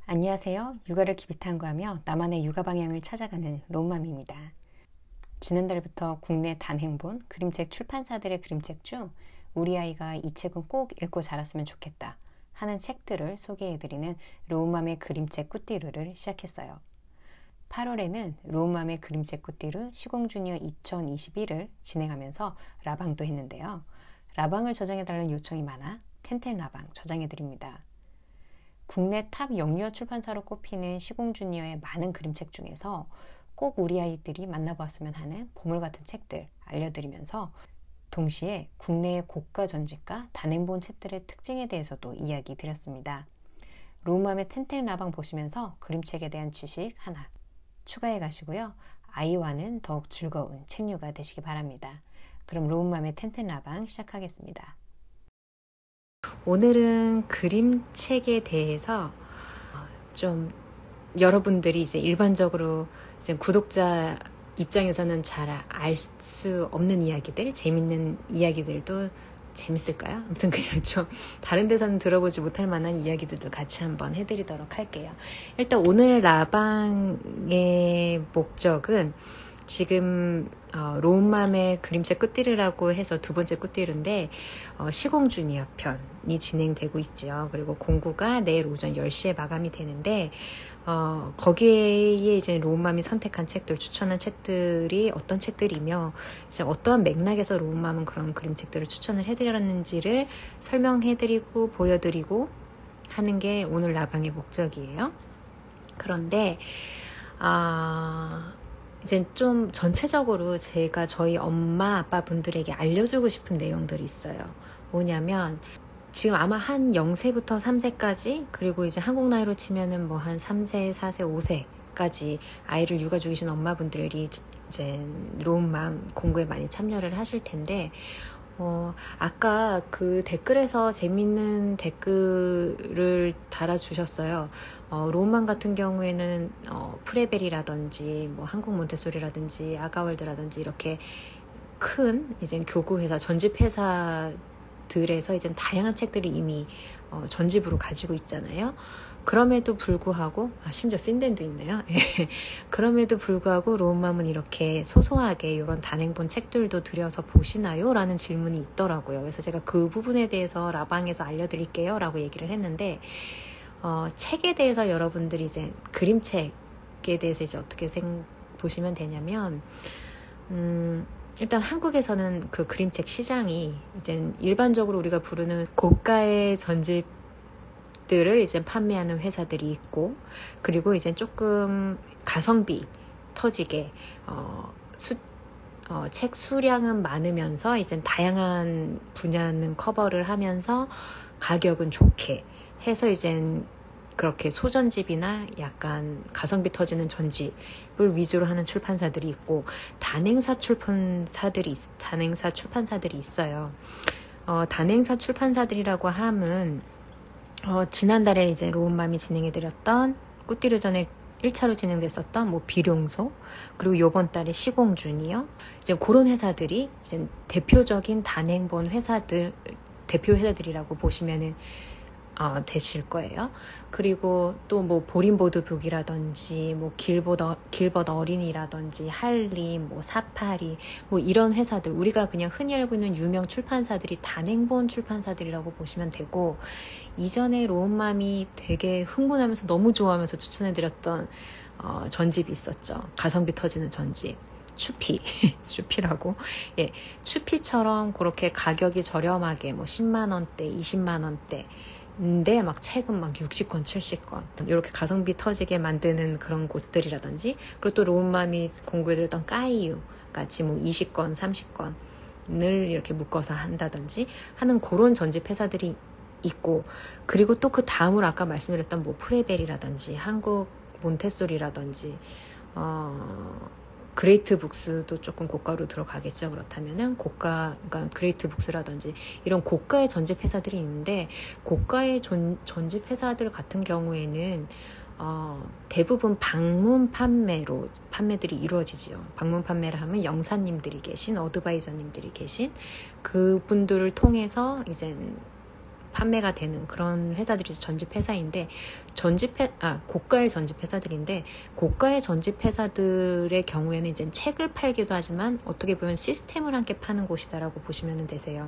안녕하세요. 육아를 기비탄구하며 나만의 육아 방향을 찾아가는 로우맘입니다. 지난달부터 국내 단행본 그림책 출판사들의 그림책 중 우리 아이가 이 책은 꼭 읽고 자랐으면 좋겠다 하는 책들을 소개해드리는 로우맘의 그림책 꾸띠르를 시작했어요. 8월에는 로우맘의 그림책 꾸띠르 시공주니어 2021을 진행하면서 라방도 했는데요. 라방을 저장해달라는 요청이 많아 텐텐 라방 저장해드립니다. 국내 탑 영유아 출판사로 꼽히는 시공주니어의 많은 그림책 중에서 꼭 우리 아이들이 만나보았으면 하는 보물 같은 책들 알려드리면서 동시에 국내의 고가 전집과 단행본 책들의 특징에 대해서도 이야기 드렸습니다. 로우맘의 텐텐 라방 보시면서 그림책에 대한 지식 하나 추가해 가시고요. 아이와는 더욱 즐거운 책류가 되시기 바랍니다. 그럼 로우맘의 텐텐 라방 시작하겠습니다. 오늘은 그림책에 대해서 좀 여러분들이 이제 일반적으로 이제 구독자 입장에서는 잘 알 수 없는 이야기들, 재밌는 이야기들도 재밌을까요? 아무튼 그냥 좀 다른 데서는 들어보지 못할 만한 이야기들도 같이 한번 해드리도록 할게요. 일단 오늘 라방의 목적은 지금 로우맘의 그림책 꾸띠르라고 해서 두 번째 꾸띠르인데 시공주니어 편이 진행되고 있죠. 그리고 공구가 내일 오전 10시에 마감이 되는데 거기에 이제 로우맘이 선택한 책들, 추천한 책들이 어떤 책들이며 이제 어떠한 맥락에서 로우맘은 그런 그림책들을 추천을 해드렸는지를 설명해드리고 보여드리고 하는 게 오늘 라방의 목적이에요. 그런데 이제 좀 전체적으로 제가 저희 엄마 아빠 분들에게 알려주고 싶은 내용들이 있어요. 뭐냐면 지금 아마 한 0세부터 3세까지 그리고 이제 한국 나이로 치면은 뭐 한 3세, 4세, 5세까지 아이를 육아 중이신 엄마분들이 이제 로우맘 공부에 많이 참여를 하실 텐데 아까 그 댓글에서 재밌는 댓글을 달아주셨어요. 로우맘 같은 경우에는 프레벨이라든지 뭐 한국 몬테소리라든지 아가월드라든지 이렇게 큰 이제 교구회사, 전집회사들에서 이제 다양한 책들이 이미 전집으로 가지고 있잖아요. 그럼에도 불구하고 심지어 핀덴도 있네요. 그럼에도 불구하고 로우맘은 이렇게 소소하게 이런 단행본 책들도 들여서 보시나요? 라는 질문이 있더라고요. 그래서 제가 그 부분에 대해서 라방에서 알려드릴게요 라고 얘기를 했는데 책에 대해서 여러분들이 이제 그림책에 대해서 이제 어떻게 보시면 되냐면 일단 한국에서는 그 그림책 시장이 이제 일반적으로 우리가 부르는 고가의 전집 들을 이제 판매하는 회사들이 있고, 그리고 이제 조금 가성비 터지게 책 수량은 많으면서 이제 다양한 분야는 커버를 하면서 가격은 좋게 해서 이제 그렇게 소전집이나 약간 가성비 터지는 전집을 위주로 하는 출판사들이 있고, 단행사 출판사들이 있어요. 단행사 출판사들이라고 함은 지난달에 이제 로우맘이 진행해드렸던 꾸띠르 전에 1차로 진행됐었던 뭐 비룡소, 그리고 요번 달에 시공주니어, 이제 그런 회사들이 이제 대표적인 단행본 회사들, 대표 회사들이라고 보시면은 되실 거예요. 그리고 또 뭐 보린보드북이라든지 뭐 길벗 어린이라든지 할림, 뭐 사파리, 뭐 이런 회사들, 우리가 그냥 흔히 알고 있는 유명 출판사들이 단행본 출판사들이라고 보시면 되고, 이전에 로우맘이 되게 흥분하면서 너무 좋아하면서 추천해드렸던 전집이 있었죠. 가성비 터지는 전집. 추피라고. 예, 추피처럼 그렇게 가격이 저렴하게 뭐 10만원대, 20만원대 근데 막 책은 막 60권, 70권 이렇게 가성비 터지게 만드는 그런 곳들이라든지, 그리고 또 로우맘이 공부해드렸던 까이유 같이 뭐 20권, 30권을 이렇게 묶어서 한다든지 하는 그런 전집 회사들이 있고, 그리고 또 그 다음으로 아까 말씀드렸던 뭐 프레벨이라든지 한국 몬테소리라든지 그레이트 북스도 조금 고가로 들어가겠죠. 그렇다면은 그러니까 그레이트 북스라든지 이런 고가의 전집 회사들이 있는데, 고가의 전집 회사들 같은 경우에는 대부분 방문 판매들이 이루어지죠. 방문 판매를 하면 영사님들이 계신, 어드바이저님들이 계신 그분들을 통해서 이제 판매가 되는 그런 회사들이 전집 회사인데, 고가의 전집 회사들인데, 고가의 전집 회사들의 경우에는 이제 책을 팔기도 하지만 어떻게 보면 시스템을 함께 파는 곳이다라고 보시면 되세요.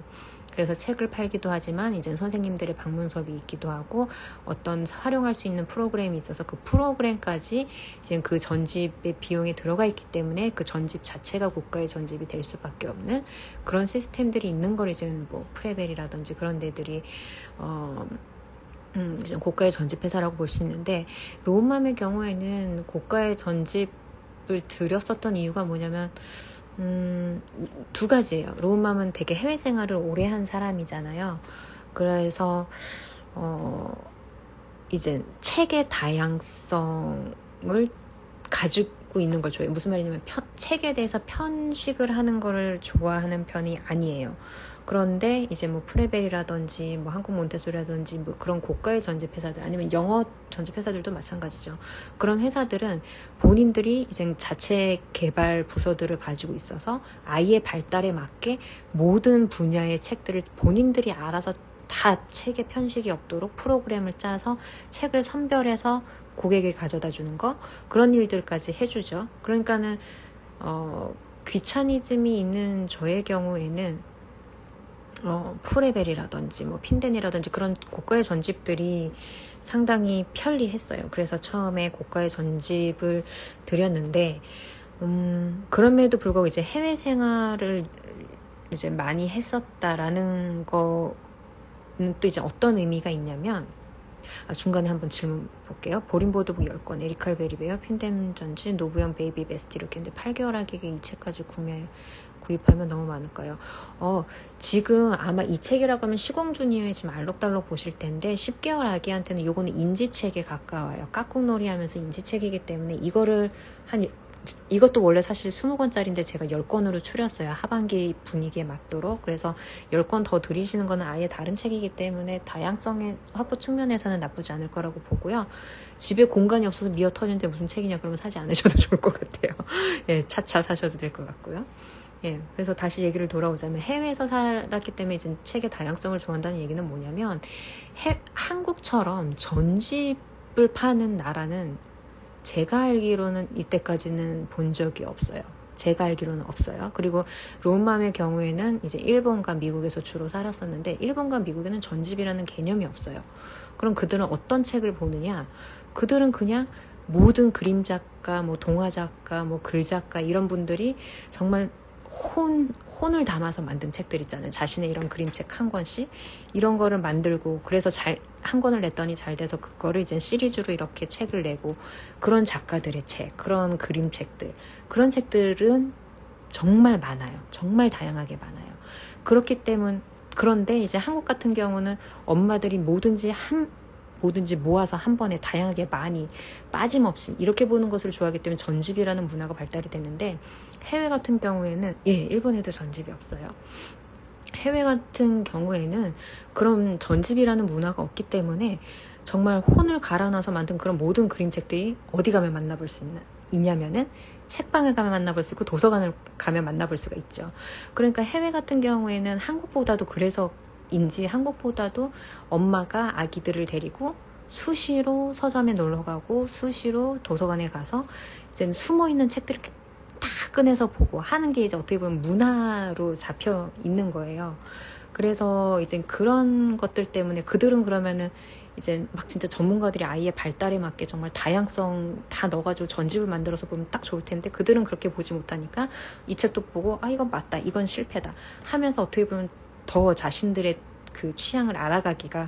그래서 책을 팔기도 하지만 이제 선생님들의 방문 수업이 있기도 하고 어떤 활용할 수 있는 프로그램이 있어서 그 프로그램까지 이제 그 전집의 비용이 들어가 있기 때문에 그 전집 자체가 고가의 전집이 될 수밖에 없는 그런 시스템들이 있는 걸 이제 뭐 프레벨이라든지 그런 데들이 이제 고가의 전집 회사라고 볼 수 있는데, 로운맘의 경우에는 고가의 전집을 들였었던 이유가 뭐냐면 두 가지예요. 로운맘은 되게 해외 생활을 오래 한 사람이잖아요. 그래서 이제 책의 다양성을 가지고 있는 걸 좋아해요. 무슨 말이냐면 책에 대해서 편식을 하는 거를 좋아하는 편이 아니에요. 그런데 이제 뭐 프레벨이라든지 뭐 한국 몬테소리라든지 뭐 그런 고가의 전집 회사들, 아니면 영어 전집 회사들도 마찬가지죠. 그런 회사들은 본인들이 이제 자체 개발 부서들을 가지고 있어서 아이의 발달에 맞게 모든 분야의 책들을 본인들이 알아서 다 책에 편식이 없도록 프로그램을 짜서 책을 선별해서 고객에게 가져다 주는 거, 그런 일들까지 해주죠. 그러니까는 귀차니즘이 있는 저의 경우에는 프레벨이라든지 뭐 핀덴이라든지 그런 고가의 전집들이 상당히 편리했어요. 그래서 처음에 고가의 전집을 드렸는데 그럼에도 불구하고 이제 해외 생활을 이제 많이 했었다라는 거는 또 이제 어떤 의미가 있냐면, 중간에 한번 질문 볼게요. 보린보드북 10권, 에리칼 베리베어, 핀덴 전집, 노부영 베이비 베스트 이렇게 했는데 8개월 아기에게 이 책까지 구입하면 너무 많을까요? 지금 아마 이 책이라고 하면 시공주니어에 지금 알록달록 보실 텐데 10개월 아기한테는 요거는 인지책에 가까워요. 깍꿍놀이 하면서 인지책이기 때문에 이것도 원래 사실 20권짜리인데 제가 10권으로 추렸어요. 하반기 분위기에 맞도록. 그래서 10권 더 들이시는 거는 아예 다른 책이기 때문에 다양성의 확보 측면에서는 나쁘지 않을 거라고 보고요. 집에 공간이 없어서 미어 터지는데 무슨 책이냐 그러면 사지 않으셔도 좋을 것 같아요. 예, 차차 사셔도 될 것 같고요. 예, 그래서 다시 얘기를 돌아오자면 해외에서 살았기 때문에 이제 책의 다양성을 좋아한다는 얘기는 뭐냐면, 한국처럼 전집을 파는 나라는 제가 알기로는 이때까지는 본 적이 없어요. 제가 알기로는 없어요. 그리고 로운맘의 경우에는 이제 일본과 미국에서 주로 살았었는데, 일본과 미국에는 전집이라는 개념이 없어요. 그럼 그들은 어떤 책을 보느냐? 그들은 그냥 모든 그림 작가, 뭐 동화 작가, 뭐 글 작가 이런 분들이 정말 혼을 담아서 만든 책들 있잖아요. 자신의 이런 그림책 한 권씩 이런 거를 만들고, 그래서 한 권을 냈더니 잘 돼서 그거를 이제 시리즈로 이렇게 책을 내고, 그런 작가들의 책, 그런 그림책들, 그런 책들은 정말 많아요. 정말 다양하게 많아요. 그런데 이제 한국 같은 경우는 엄마들이 뭐든지 모아서 한 번에 다양하게 많이 빠짐없이 이렇게 보는 것을 좋아하기 때문에 전집이라는 문화가 발달이 됐는데, 해외 같은 경우에는 일본에도 전집이 없어요. 해외 같은 경우에는 그런 전집이라는 문화가 없기 때문에 정말 혼을 갈아놔서 만든 그런 모든 그림책들이 어디 가면 만나볼 수 있냐면은 책방을 가면 만나볼 수 있고 도서관을 가면 만나볼 수가 있죠. 그러니까 해외 같은 경우에는 한국보다도 한국보다도 엄마가 아기들을 데리고 수시로 서점에 놀러가고 수시로 도서관에 가서 이제 숨어있는 책들을 다 꺼내서 보고 하는 게 이제 어떻게 보면 문화로 잡혀 있는 거예요. 그래서 이제 그런 것들 때문에 그들은 그러면은 이제 막 진짜 전문가들이 아이의 발달에 맞게 정말 다양성 다 넣어가지고 전집을 만들어서 보면 딱 좋을 텐데, 그들은 그렇게 보지 못하니까 이 책도 보고 이건 맞다, 이건 실패다 하면서 어떻게 보면 더 자신들의 그 취향을 알아가기가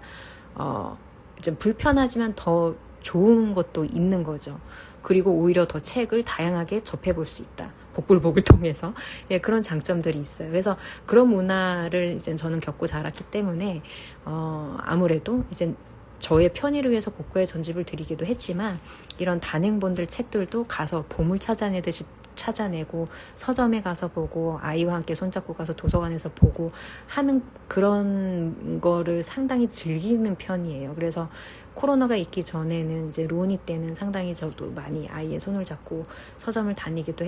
이제 불편하지만 더 좋은 것도 있는 거죠. 그리고 오히려 더 책을 다양하게 접해볼 수 있다. 복불복을 통해서. 그런 장점들이 있어요. 그래서 그런 문화를 이제 저는 겪고 자랐기 때문에 아무래도 이제 저의 편의를 위해서 고가의 전집을 드리기도 했지만 이런 단행본들 책들도 가서 보물 찾아내듯이 찾아내고 서점에 가서 보고 아이와 함께 손잡고 가서 도서관에서 보고 하는 그런 거를 상당히 즐기는 편이에요. 그래서 코로나가 있기 전에는 이제 로니 때는 상당히 저도 많이 아이의 손을 잡고 서점을 다니기도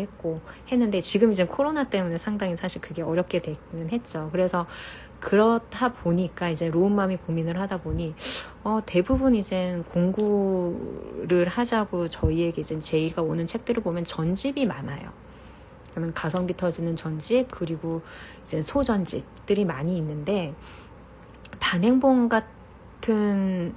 했는데 지금 이제 코로나 때문에 상당히 사실 그게 어렵게 되기는 했죠. 그래서 그렇다 보니까 이제 로운맘이 고민을 하다 보니 대부분 이제 공구를 하자고 저희에게 이제 제의가 오는 책들을 보면 전집이 많아요. 그러면 가성비 터지는 전집 그리고 이제 소전집들이 많이 있는데 단행본 같은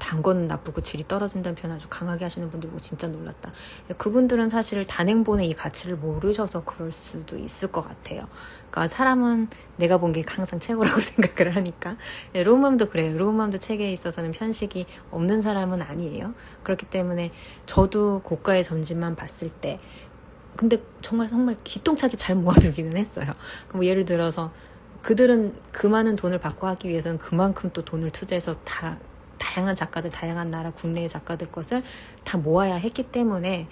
단 거는 나쁘고 질이 떨어진다는 표현 아주 강하게 하시는 분들 보고 진짜 놀랐다. 그분들은 사실 단행본의 이 가치를 모르셔서 그럴 수도 있을 것 같아요. 그러니까 사람은 내가 본 게 항상 최고라고 생각을 하니까. 로운맘도 그래요. 로운맘도 책에 있어서는 편식이 없는 사람은 아니에요. 그렇기 때문에 저도 고가의 전집만 봤을 때 근데 정말 기똥차게 잘 모아두기는 했어요. 뭐 예를 들어서 그들은 그 많은 돈을 받고 하기 위해서는 그만큼 또 돈을 투자해서 다양한 작가들, 다양한 나라 국내의 작가들 것을 다 모아야 했기 때문에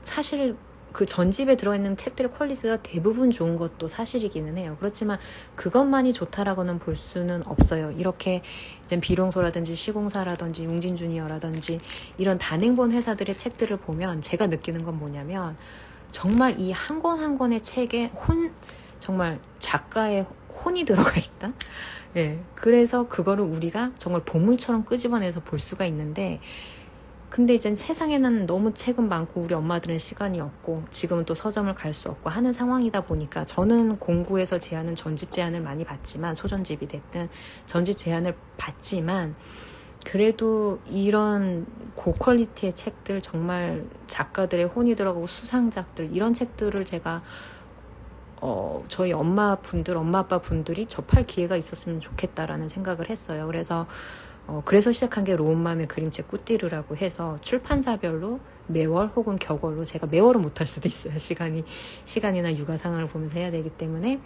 사실 그 전집에 들어있는 책들의 퀄리티가 대부분 좋은 것도 사실이기는 해요. 그렇지만 그것만이 좋다라고는 볼 수는 없어요. 이렇게 이제 비룡소라든지 시공사라든지 융진주니어라든지 이런 단행본 회사들의 책들을 보면 제가 느끼는 건 뭐냐면 정말 이 한 권 한 권의 책에 정말 작가의 혼이 들어가 있다? 예. 그래서 그거를 우리가 정말 보물처럼 끄집어내서 볼 수가 있는데, 근데 이제 세상에는 너무 책은 많고 우리 엄마들은 시간이 없고 지금은 또 서점을 갈 수 없고 하는 상황이다 보니까 저는 공구에서 제안은 전집 제안을 많이 받지만 소전집이 됐든 전집 제안을 받지만 그래도 이런 고퀄리티의 책들 정말 작가들의 혼이 들어가고 수상작들 이런 책들을 제가 저희 엄마 아빠 분들이 접할 기회가 있었으면 좋겠다라는 생각을 했어요. 그래서 시작한 게 로운맘의 그림책 꾸띠르라고 해서 출판사별로 매월 혹은 격월로 제가 매월은 못할 수도 있어요. 시간이나 육아 상황을 보면서 해야 되기 때문에.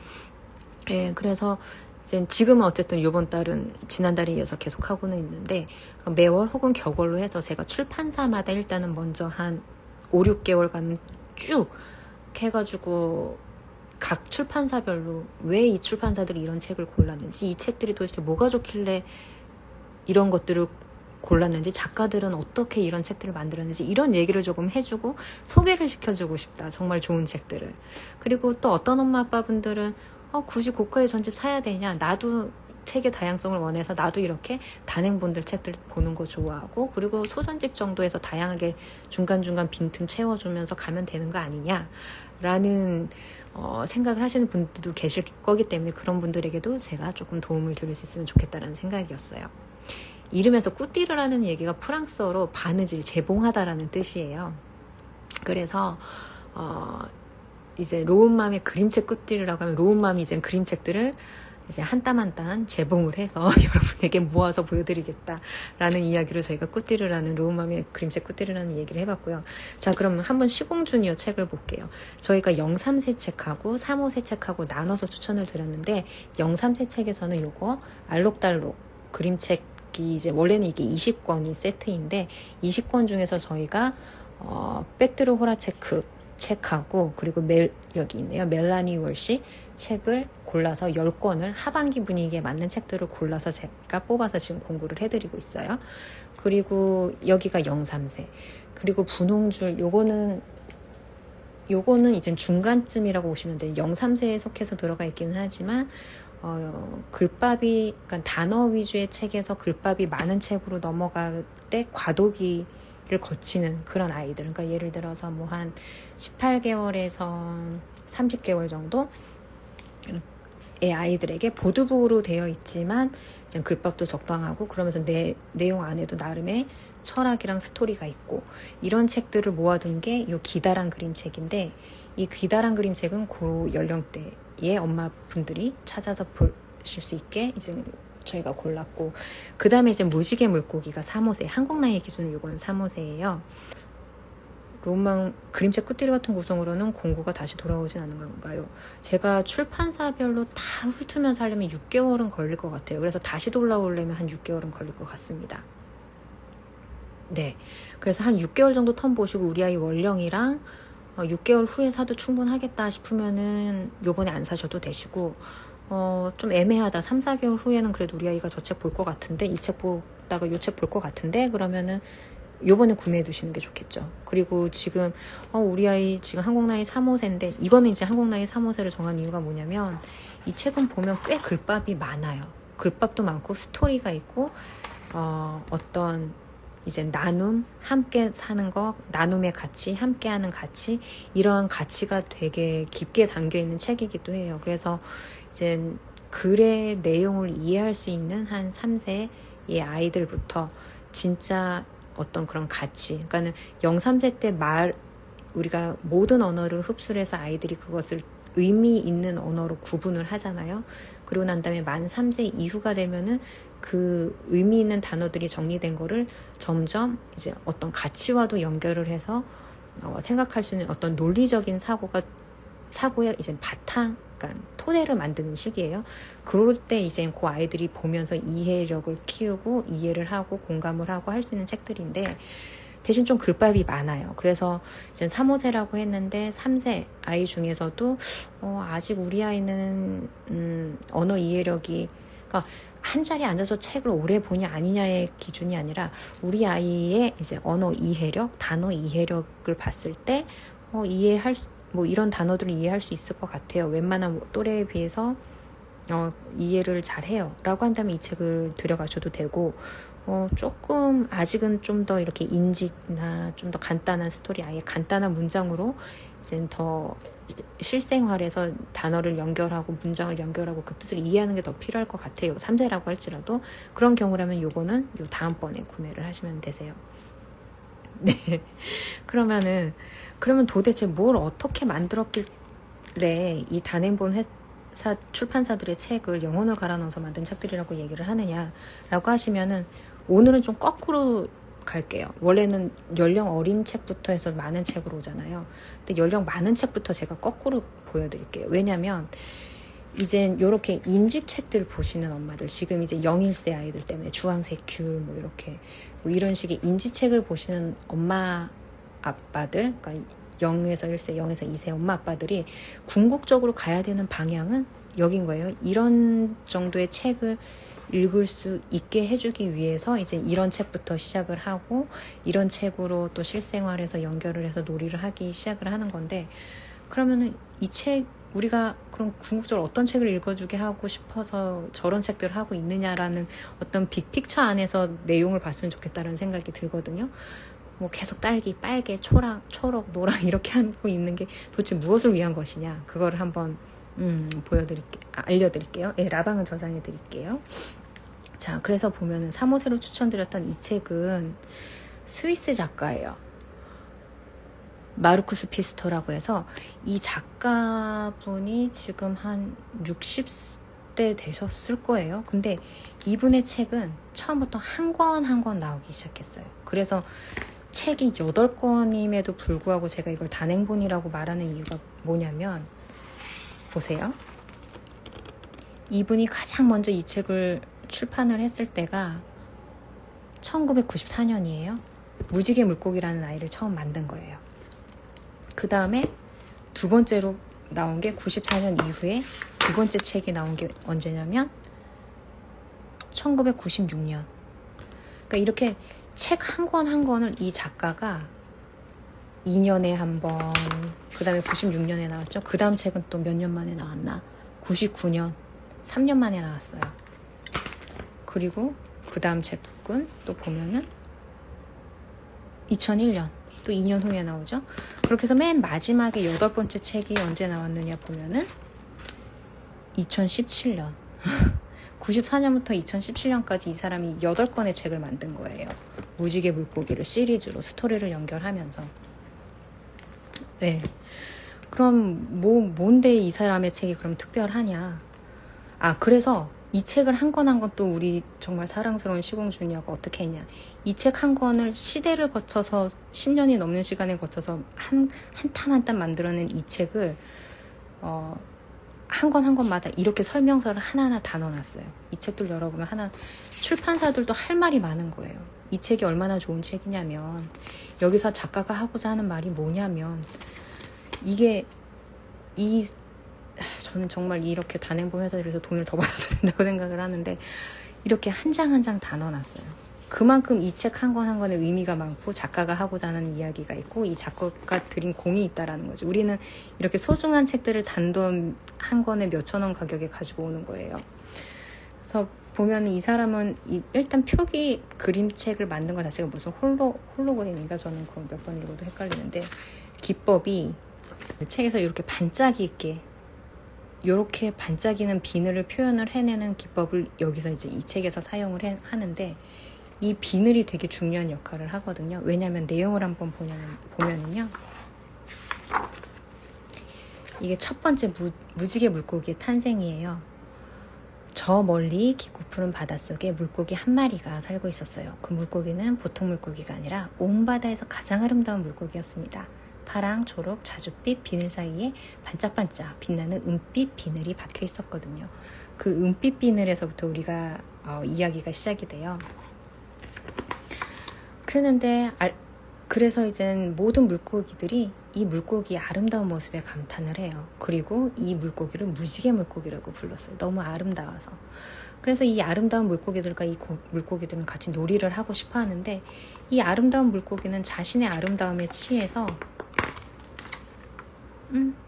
예, 그래서 이제 지금은 어쨌든 이번 달은 지난달에 이어서 계속 하고는 있는데 매월 혹은 격월로 해서 제가 출판사마다 일단은 먼저 한 5, 6개월간 쭉 해가지고 각 출판사별로 왜 이 출판사들이 이런 책을 골랐는지, 이 책들이 도대체 뭐가 좋길래 이런 것들을 골랐는지, 작가들은 어떻게 이런 책들을 만들었는지 이런 얘기를 조금 해주고 소개를 시켜주고 싶다. 정말 좋은 책들을. 그리고 또 어떤 엄마 아빠분들은 굳이 고가의 전집 사야 되냐, 나도 책의 다양성을 원해서 나도 이렇게 단행본들 책들 보는 거 좋아하고 그리고 소전집 정도에서 다양하게 중간중간 빈틈 채워주면서 가면 되는 거 아니냐 라는 생각을 하시는 분들도 계실 거기 때문에 그런 분들에게도 제가 조금 도움을 드릴 수 있으면 좋겠다라는 생각이었어요. 이름에서 꾸띠르라는 얘기가 프랑스어로 바느질, 재봉하다라는 뜻이에요. 그래서 이제 로운맘의 그림책 꾸띠르라고 하면 로운맘이 이제 그림책들을 이제 한 땀 한 땀 재봉을 해서 여러분에게 모아서 보여드리겠다라는 이야기로 저희가 꾸띠르라는 로운맘의 그림책 꾸띠르라는 얘기를 해봤고요. 자, 그럼 한번 시공주니어 책을 볼게요. 저희가 영삼세 책하고 삼호세 책하고 나눠서 추천을 드렸는데 영삼세 책에서는 요거 알록달록 그림책이 이제 원래는 이게 20권이 세트인데 20권 중에서 저희가 빼트로 호라체크 책하고 그리고 여기 있네요. 멜라니 월시 책을 골라서 10권을 하반기 분위기에 맞는 책들을 골라서 제가 뽑아서 지금 공부를 해드리고 있어요. 그리고 여기가 영삼세. 그리고 분홍줄 요거는 이제 중간쯤이라고 보시면 돼요. 영삼세에 속해서 들어가 있기는 하지만 글밥이, 그러니까 단어 위주의 책에서 글밥이 많은 책으로 넘어갈 때 과도기를 거치는 그런 아이들. 그러니까 예를 들어서 뭐 한 18개월에서 30개월 정도 의 아이들에게 보드북으로 되어 있지만 이제 글밥도 적당하고 그러면서 내용 안에도 나름의 철학이랑 스토리가 있고 이런 책들을 모아둔 게 이 기다란 그림책인데, 이 기다란 그림책은 그 연령대의 엄마분들이 찾아서 보실 수 있게 이제 저희가 골랐고, 그 다음에 이제 무지개 물고기가 3호세, 한국 나이 기준으로 이건 3호세예요. 로망 그림책 끝뒤리 같은 구성으로는 공구가 다시 돌아오진 않는 건가요? 제가 출판사별로 다 훑으면서 하려면 6개월은 걸릴 것 같아요. 그래서 다시 돌아오려면 한 6개월은 걸릴 것 같습니다. 네, 그래서 한 6개월 정도 텀 보시고 우리 아이 원령이랑 6개월 후에 사도 충분하겠다 싶으면은 요번에 안 사셔도 되시고, 좀 애매하다, 3, 4개월 후에는 그래도 우리 아이가 저 책 볼 것 같은데, 이 책 보다가 요 책 볼 것 같은데, 그러면은 요번에 구매해 두시는 게 좋겠죠. 그리고 지금 우리 아이 지금 한국 나이 3호세인데, 이거는 이제 한국 나이 3호세를 정한 이유가 뭐냐면, 이 책은 보면 꽤 글밥이 많아요. 글밥도 많고 스토리가 있고 어떤 이제 나눔, 함께 사는 거, 나눔의 가치, 함께하는 가치, 이런 가치가 되게 깊게 담겨있는 책이기도 해요. 그래서 이제 글의 내용을 이해할 수 있는 한 3세의 아이들부터 진짜 어떤 그런 가치, 그러니까는 0, 3세 때 우리가 모든 언어를 흡수를 해서 아이들이 그것을 의미 있는 언어로 구분을 하잖아요. 그러고 난 다음에 만 3세 이후가 되면은 그 의미 있는 단어들이 정리된 거를 점점 이제 어떤 가치와도 연결을 해서 생각할 수 있는 어떤 논리적인 사고의 이제 바탕, 그러니까 토대를 만드는 시기예요. 그럴 때 이제 그 아이들이 보면서 이해력을 키우고 이해를 하고 공감을 하고 할 수 있는 책들인데, 대신 좀 글밥이 많아요. 그래서 이제 3호세라고 했는데 3세 아이 중에서도 아직 우리 아이는 언어 이해력이, 그러니까 한 자리에 앉아서 책을 오래 보냐 아니냐의 기준이 아니라 우리 아이의 이제 언어 이해력, 단어 이해력을 봤을 때 이해할 이런 단어들을 이해할 수 있을 것 같아요. 웬만한 또래에 비해서 이해를 잘 해요. 라고 한다면 이 책을 들여가셔도 되고, 조금 아직은 좀 더 이렇게 인지나 좀 더 간단한 스토리, 아예 간단한 문장으로 이제 더 실생활에서 단어를 연결하고 문장을 연결하고 그 뜻을 이해하는 게 더 필요할 것 같아요. 3세라고 할지라도. 그런 경우라면 요거는 요 다음번에 구매를 하시면 되세요. 네. 그러면 도대체 뭘 어떻게 만들었길래 이 단행본 회사 출판사들의 책을 영혼을 갈아 넣어서 만든 책들이라고 얘기를 하느냐라고 하시면은, 오늘은 좀 거꾸로 갈게요. 원래는 연령 어린 책부터 해서 많은 책으로 오잖아요. 근데 연령 많은 책부터 제가 거꾸로 보여드릴게요. 왜냐면 이제 요렇게 인집책들 보시는 엄마들, 지금 이제 0, 1세 아이들 때문에 주황색 귤 이렇게 이런 식의 인지책을 보시는 엄마 아빠들, 그러니까 0에서 1세, 0에서 2세 엄마 아빠들이 궁극적으로 가야 되는 방향은 여긴 거예요. 이런 정도의 책을 읽을 수 있게 해주기 위해서 이제 이런 책부터 시작을 하고, 이런 책으로 또 실생활에서 연결을 해서 놀이를 하기 시작을 하는 건데, 그러면은 이 책, 우리가 그럼 궁극적으로 어떤 책을 읽어주게 하고 싶어서 저런 책들을 하고 있느냐라는 어떤 빅픽처 안에서 내용을 봤으면 좋겠다는 생각이 들거든요. 계속 딸기, 빨개, 초록, 노랑 이렇게 하고 있는 게 도대체 무엇을 위한 것이냐, 그거를 한번 알려드릴게요. 네, 라방은 저장해 드릴게요. 자, 그래서 보면은 3호세로 추천드렸던 이 책은 스위스 작가예요. 마르쿠스 피스터라고 해서, 이 작가분이 지금 한 60대 되셨을 거예요. 근데 이분의 책은 처음부터 한 권 한 권 나오기 시작했어요. 그래서 책이 8권임에도 불구하고 제가 이걸 단행본이라고 말하는 이유가 뭐냐면, 보세요. 이분이 가장 먼저 이 책을 출판을 했을 때가 1994년이에요. 무지개 물고기라는 아이를 처음 만든 거예요. 그 다음에 두 번째로 나온 게 94년 이후에 두 번째 책이 나온 게 언제냐면 1996년. 그러니까 이렇게 책 한 권 한 권을 이 작가가 2년에 한 번, 그 다음에 96년에 나왔죠. 그 다음 책은 또 몇 년 만에 나왔나? 99년, 3년 만에 나왔어요. 그리고 그 다음 책은 또 보면은 2001년, 또 2년 후에 나오죠. 그렇게 해서 맨 마지막에 8번째 책이 언제 나왔느냐 보면은 2017년. 94년부터 2017년까지 이 사람이 8권의 책을 만든 거예요. 무지개 물고기를 시리즈로 스토리를 연결하면서. 네. 그럼 뭔데 이 사람의 책이 그럼 특별하냐? 그래서 이 책을 한 권 한 권 또 우리 정말 사랑스러운 시공주니어가 어떻게 했냐. 이 책 한 권을 시대를 거쳐서 10년이 넘는 시간을 거쳐서 한 땀 한 땀 만들어낸 이 책을 한 권 한 권마다 이렇게 설명서를 하나하나 다 넣어놨어요. 이 책들 열어보면 출판사들도 할 말이 많은 거예요. 이 책이 얼마나 좋은 책이냐면, 여기서 작가가 하고자 하는 말이 뭐냐면, 저는 정말 이렇게 단행본 회사들에서 돈을 더 받아도 된다고 생각을 하는데, 이렇게 한 장 한 장 다 넣어놨어요. 그만큼 이 책 한 권 한 권에 의미가 많고 작가가 하고자 하는 이야기가 있고 이 작가가 들인 공이 있다라는 거죠. 우리는 이렇게 소중한 책들을 단돈 한 권에 몇천 원 가격에 가지고 오는 거예요. 그래서 보면 이 사람은 일단 표기 그림책을 만든 것 자체가 무슨 홀로그램인가, 저는 그거 몇 번 읽어도 헷갈리는데, 기법이 책에서 이렇게 반짝이게 이렇게 반짝이는 비늘을 표현을 해내는 기법을 여기서 이제 이 책에서 사용을 하는데, 이 비늘이 되게 중요한 역할을 하거든요. 왜냐하면 내용을 한번 보면은요, 이게 첫 번째 무지개 물고기의 탄생이에요. 저 멀리 깊고 푸른 바닷속에 물고기 한 마리가 살고 있었어요. 그 물고기는 보통 물고기가 아니라 온 바다에서 가장 아름다운 물고기였습니다. 파랑, 초록, 자줏빛 비늘 사이에 반짝반짝 빛나는 은빛 비늘이 박혀 있었거든요. 그 은빛 비늘에서부터 우리가 이야기가 시작이 돼요. 그래서 이젠 모든 물고기들이 이 물고기의 아름다운 모습에 감탄을 해요. 그리고 이 물고기를 무지개 물고기라고 불렀어요. 너무 아름다워서. 그래서 이 아름다운 물고기들과 이 물고기들은 같이 놀이를 하고 싶어 하는데, 이 아름다운 물고기는 자신의 아름다움에 취해서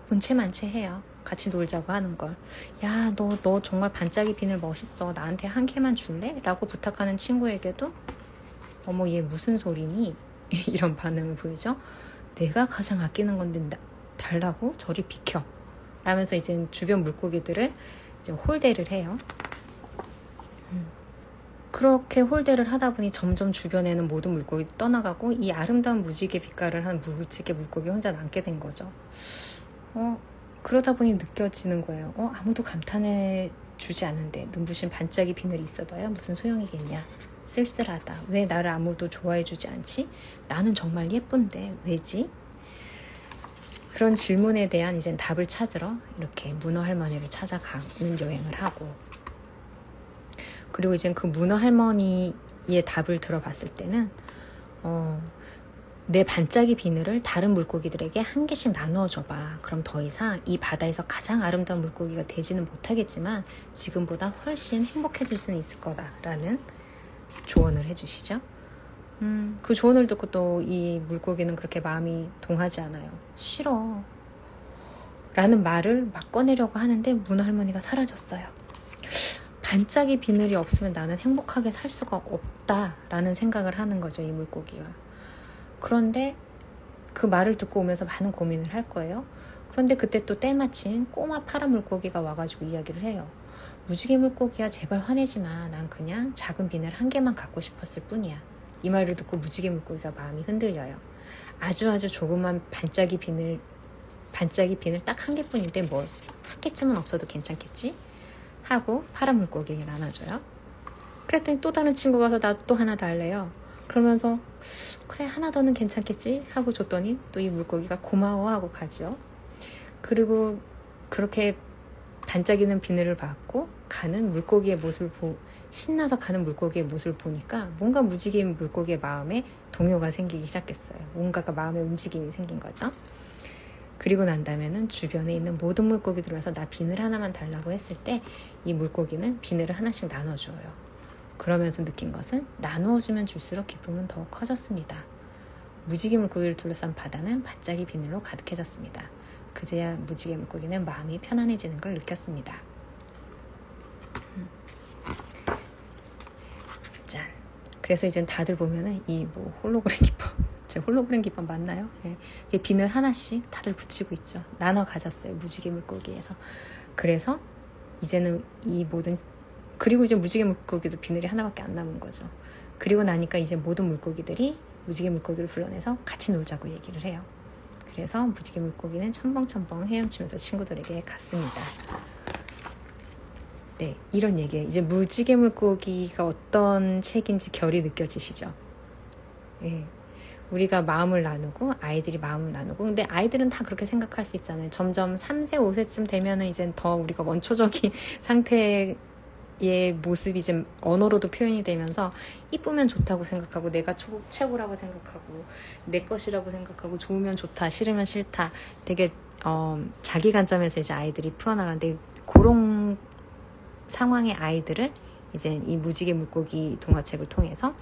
본체만체 해요. 같이 놀자고 하는 걸. 야, 너 정말 반짝이 비늘 멋있어. 나한테 한 개만 줄래? 라고 부탁하는 친구에게도 어머, 얘 무슨 소리니? 이런 반응을 보이죠. 내가 가장 아끼는 건데 달라고? 저리 비켜. 라면서 이제 주변 물고기들을 이제 홀대를 해요. 그렇게 홀대를 하다 보니 점점 주변에는 모든 물고기 떠나가고 이 아름다운 무지개 빛깔을 한 무지개 물고기 혼자 남게 된 거죠. 그러다 보니 느껴지는 거예요. 아무도 감탄해 주지 않는데 눈부신 반짝이 비늘이 있어봐야 무슨 소용이겠냐. 쓸쓸하다. 왜 나를 아무도 좋아해 주지 않지? 나는 정말 예쁜데 왜지? 그런 질문에 대한 이제 답을 찾으러 이렇게 문어 할머니를 찾아가는 여행을 하고, 그리고 이제 그 문어 할머니의 답을 들어봤을 때는 내 반짝이 비늘을 다른 물고기들에게 한 개씩 나누어 줘봐. 그럼 더 이상 이 바다에서 가장 아름다운 물고기가 되지는 못하겠지만 지금보다 훨씬 행복해질 수는 있을 거다라는 조언을 해주시죠. 그 조언을 듣고 또 이 물고기는 그렇게 마음이 동하지 않아요. 싫어 라는 말을 막 꺼내려고 하는데 문어 할머니가 사라졌어요. 반짝이 비늘이 없으면 나는 행복하게 살 수가 없다라는 생각을 하는 거죠, 이 물고기가. 그런데 그 말을 듣고 오면서 많은 고민을 할 거예요. 그런데 그때 또 때마침 꼬마 파란 물고기가 와가지고 이야기를 해요. 무지개 물고기야, 제발 화내지 마. 난 그냥 작은 비늘 한 개만 갖고 싶었을 뿐이야. 이 말을 듣고 무지개 물고기가 마음이 흔들려요. 아주 조그만 반짝이 비늘 딱 한 개뿐인데 뭘 한 개쯤은 없어도 괜찮겠지? 하고 파란 물고기에게 나눠줘요. 그랬더니 또 다른 친구가 와서 나 또 하나 달래요. 그러면서 그래, 하나 더는 괜찮겠지? 하고 줬더니 또 이 물고기가 고마워하고 가죠. 그리고 그렇게 반짝이는 비늘을 받고 가는 물고기의 모습을 신나서 가는 물고기의 모습을 보니까 뭔가 무지개 물고기의 마음에 동요가 생기기 시작했어요. 뭔가가 마음에 움직임이 생긴 거죠. 그리고 난 다음에는 주변에 있는 모든 물고기들 와서 나 비늘 하나만 달라고 했을 때 이 물고기는 비늘을 하나씩 나눠줘요. 그러면서 느낀 것은 나누어주면 줄수록 기쁨은 더욱 커졌습니다. 무지개 물고기를 둘러싼 바다는 반짝이 비늘로 가득해졌습니다. 그제야 무지개 물고기는 마음이 편안해지는 걸 느꼈습니다. 짠. 그래서 이제 다들 보면은 이 홀로그램 기법, 제 홀로그램 기법 맞나요? 네. 비늘 하나씩 다들 붙이고 있죠. 나눠 가졌어요, 무지개 물고기에서. 그래서 이제는 그리고 이제 무지개 물고기도 비늘이 하나밖에 안 남은 거죠. 그리고 나니까 이제 모든 물고기들이 무지개 물고기를 불러내서 같이 놀자고 얘기를 해요. 그래서 무지개 물고기는 첨벙첨벙 헤엄치면서 친구들에게 갔습니다. 네, 이런 얘기예요. 이제 무지개 물고기가 어떤 책인지 결이 느껴지시죠? 예. 우리가 마음을 나누고 아이들이 마음을 나누고, 근데 아이들은 다 그렇게 생각할 수 있잖아요. 점점 3세, 5세쯤 되면은 이제 더 우리가 원초적인 상태의 모습이 이제 언어로도 표현이 되면서 이쁘면 좋다고 생각하고, 내가 최고라고 생각하고, 내 것이라고 생각하고, 좋으면 좋다, 싫으면 싫다, 되게 자기 관점에서 이제 아이들이 풀어나가는데, 그런 상황의 아이들을 이제 이 무지개 물고기 동화책을 통해서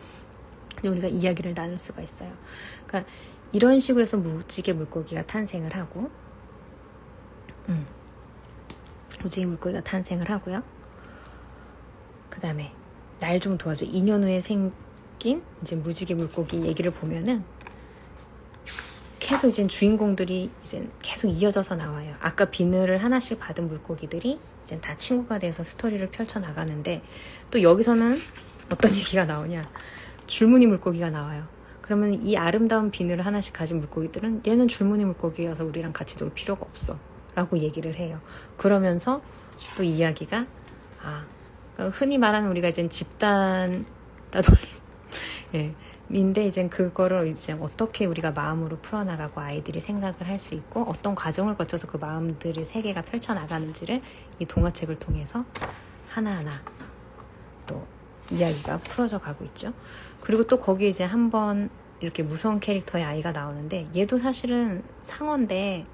우리가 이야기를 나눌 수가 있어요. 그러니까 이런 식으로 해서 무지개 물고기가 탄생을 하고, 무지개 물고기가 탄생을 하고요. 그 다음에 날 좀 도와줘. 2년 후에 생긴 이제 무지개 물고기 얘기를 보면은 계속 이제 주인공들이 이제 계속 이어져서 나와요. 아까 비늘을 하나씩 받은 물고기들이 이제 다 친구가 돼서 스토리를 펼쳐 나가는데, 또 여기서는 어떤 얘기가 나오냐? 줄무늬 물고기가 나와요. 그러면 이 아름다운 비늘을 하나씩 가진 물고기들은 얘는 줄무늬 물고기여서 우리랑 같이 놀 필요가 없어 라고 얘기를 해요. 그러면서 또 이야기가 그러니까 흔히 말하는 우리가 이제 집단 따돌림 인데, 이제 그거를 이제 어떻게 우리가 마음으로 풀어나가고 아이들이 생각을 할 수 있고, 어떤 과정을 거쳐서 그 마음들의 세계가 펼쳐나가는지를 이 동화책을 통해서 하나하나 또 이야기가 풀어져 가고 있죠. 그리고 또 거기에 이제 한번 이렇게 무서운 캐릭터의 아이가 나오는데, 얘도 사실은 상어인데,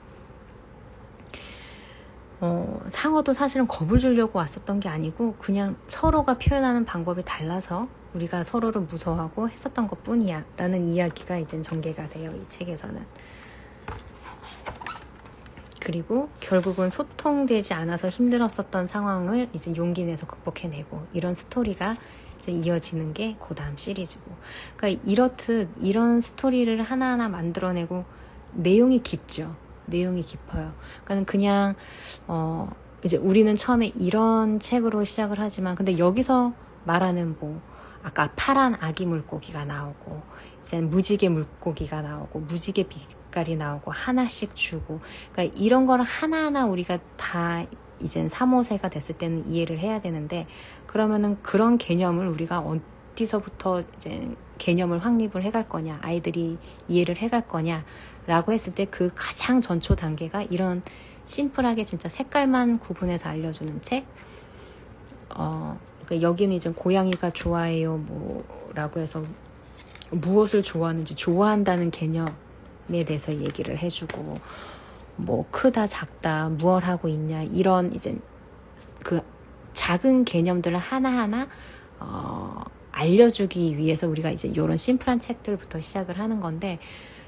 상어도 사실은 겁을 주려고 왔었던 게 아니고, 그냥 서로가 표현하는 방법이 달라서 우리가 서로를 무서워하고 했었던 것 뿐이야 라는 이야기가 이제 전개가 돼요, 이 책에서는. 그리고 결국은 소통되지 않아서 힘들었었던 상황을 이제 용기 내서 극복해내고, 이런 스토리가 이제 이어지는 게 그 다음 시리즈고. 그러니까 이렇듯 이런 스토리를 하나하나 만들어내고, 내용이 깊죠. 내용이 깊어요. 그러니까 그냥 이제 우리는 처음에 이런 책으로 시작을 하지만, 근데 여기서 말하는 아까 파란 아기 물고기가 나오고, 이제 무지개 물고기가 나오고, 무지개 빛깔이 나오고, 하나씩 주고, 그러니까 이런 걸 하나하나 우리가 다 이젠 3, 5세가 됐을 때는 이해를 해야 되는데, 그러면은 그런 개념을 우리가 어디서부터 이제 개념을 확립을 해갈 거냐, 아이들이 이해를 해갈 거냐 라고 했을 때, 그 가장 전초 단계가 이런 심플하게 진짜 색깔만 구분해서 알려주는 책. 그러니까 여기는 이제 고양이가 좋아해요 라고 해서 무엇을 좋아하는지, 좋아한다는 개념에 대해서 얘기를 해주고, 크다 작다 무얼 하고 있냐, 이런 이제 그 작은 개념들을 하나하나 알려주기 위해서 우리가 이제 이런 심플한 책들부터 시작을 하는 건데,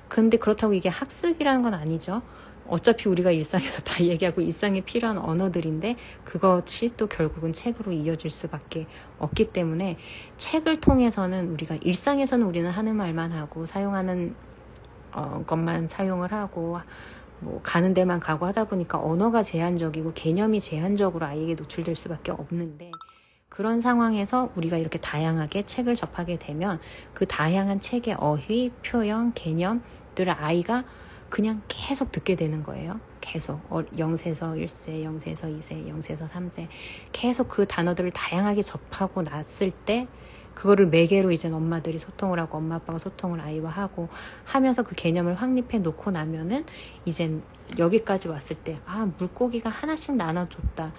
근데 그렇다고 이게 학습이라는 건 아니죠. 어차피 우리가 일상에서 다 얘기하고 일상에 필요한 언어들인데, 그것이 또 결국은 책으로 이어질 수밖에 없기 때문에, 책을 통해서는 우리가 일상에서는 우리는 하는 말만 하고 사용하는 것만 사용을 하고 가는 데만 가고 하다 보니까 언어가 제한적이고 개념이 제한적으로 아이에게 노출될 수밖에 없는데, 그런 상황에서 우리가 이렇게 다양하게 책을 접하게 되면 그 다양한 책의 어휘, 표현, 개념들을 아이가 그냥 계속 듣게 되는 거예요. 계속 0세에서 1세, 0세에서 2세, 0세에서 3세 계속 그 단어들을 다양하게 접하고 났을 때, 그거를 매개로 이제 엄마들이 소통을 하고 엄마 아빠가 소통을 아이와 하고 하면서 그 개념을 확립해 놓고 나면은, 이젠 여기까지 왔을 때 물고기가 하나씩 나눠줬다,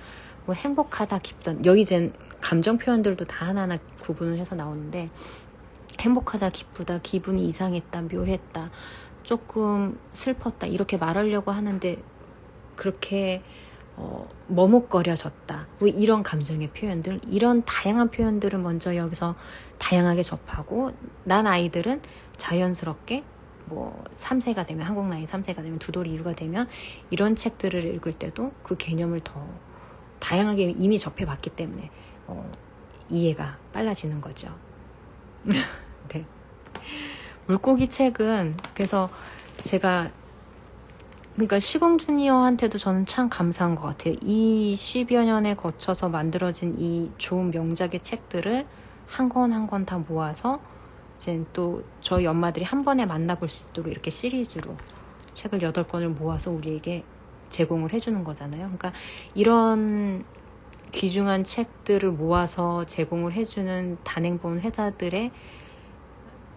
행복하다, 기쁘다, 여기 이젠 감정 표현들도 다 하나하나 구분을 해서 나오는데, 행복하다, 기쁘다, 기분이 이상했다, 묘했다, 조금 슬펐다, 이렇게 말하려고 하는데 그렇게 머뭇거려졌다, 이런 감정의 표현들, 이런 다양한 표현들을 먼저 여기서 다양하게 접하고, 난 아이들은 자연스럽게 3세가 되면, 한국 나이 3세가 되면, 두 돌 이후가 되면 이런 책들을 읽을 때도 그 개념을 더 다양하게 이미 접해봤기 때문에 이해가 빨라지는 거죠. 네. 물고기 책은 그래서 제가, 그러니까 시공주니어한테도 저는 참 감사한 것 같아요. 이 10여 년에 거쳐서 만들어진 이 좋은 명작의 책들을 한 권 한 권 다 모아서 이제 또 저희 엄마들이 한 번에 만나볼 수 있도록 이렇게 시리즈로 책을 8권을 모아서 우리에게 제공을 해주는 거잖아요. 그러니까 이런 귀중한 책들을 모아서 제공을 해주는 단행본 회사들의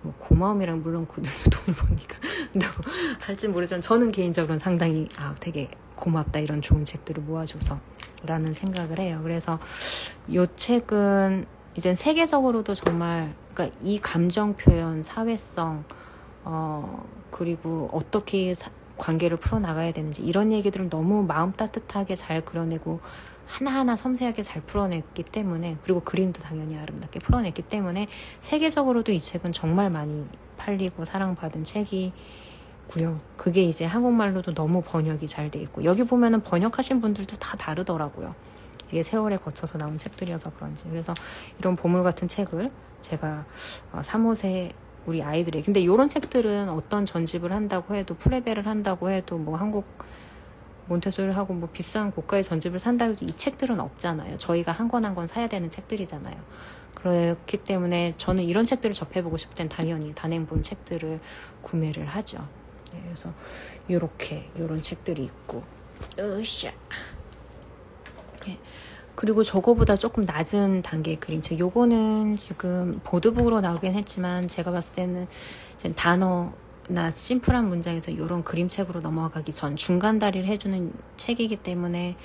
뭐 고마움이랑 물론 그들도 돈을 버니까 한다고 할지 모르지만 저는 개인적으로는 상당히 되게 고맙다 이런 좋은 책들을 모아줘서 라는 생각을 해요. 그래서 이 책은 이젠 세계적으로도 정말 그러니까 이 감정 표현, 사회성 그리고 어떻게 관계를 풀어나가야 되는지 이런 얘기들을 너무 마음 따뜻하게 잘 그려내고 하나하나 섬세하게 잘 풀어냈기 때문에 그리고 그림도 당연히 아름답게 풀어냈기 때문에 세계적으로도 이 책은 정말 많이 팔리고 사랑받은 책이고요. 그게 이제 한국말로도 너무 번역이 잘 돼 있고 여기 보면은 번역하신 분들도 다 다르더라고요. 이게 세월에 거쳐서 나온 책들이어서 그런지. 그래서 이런 보물 같은 책을 제가 3, 5세 우리 아이들에게 근데 이런 책들은 어떤 전집을 한다고 해도 프레베를 한다고 해도 뭐 한국 몬테소리를 하고 뭐 비싼 고가의 전집을 산다고 해도 이 책들은 없잖아요. 저희가 한 권 한 권 사야 되는 책들이잖아요. 그렇기 때문에 저는 이런 책들을 접해보고 싶을 땐 당연히 단행본 책들을 구매를 하죠. 네, 그래서 이런 책들이 있고 으쌰. 네. 그리고 저거보다 조금 낮은 단계의 그림책. 요거는 지금 보드북으로 나오긴 했지만 제가 봤을 때는 이제 단어나 심플한 문장에서 이런 그림책으로 넘어가기 전 중간 다리를 해주는 책이기 때문에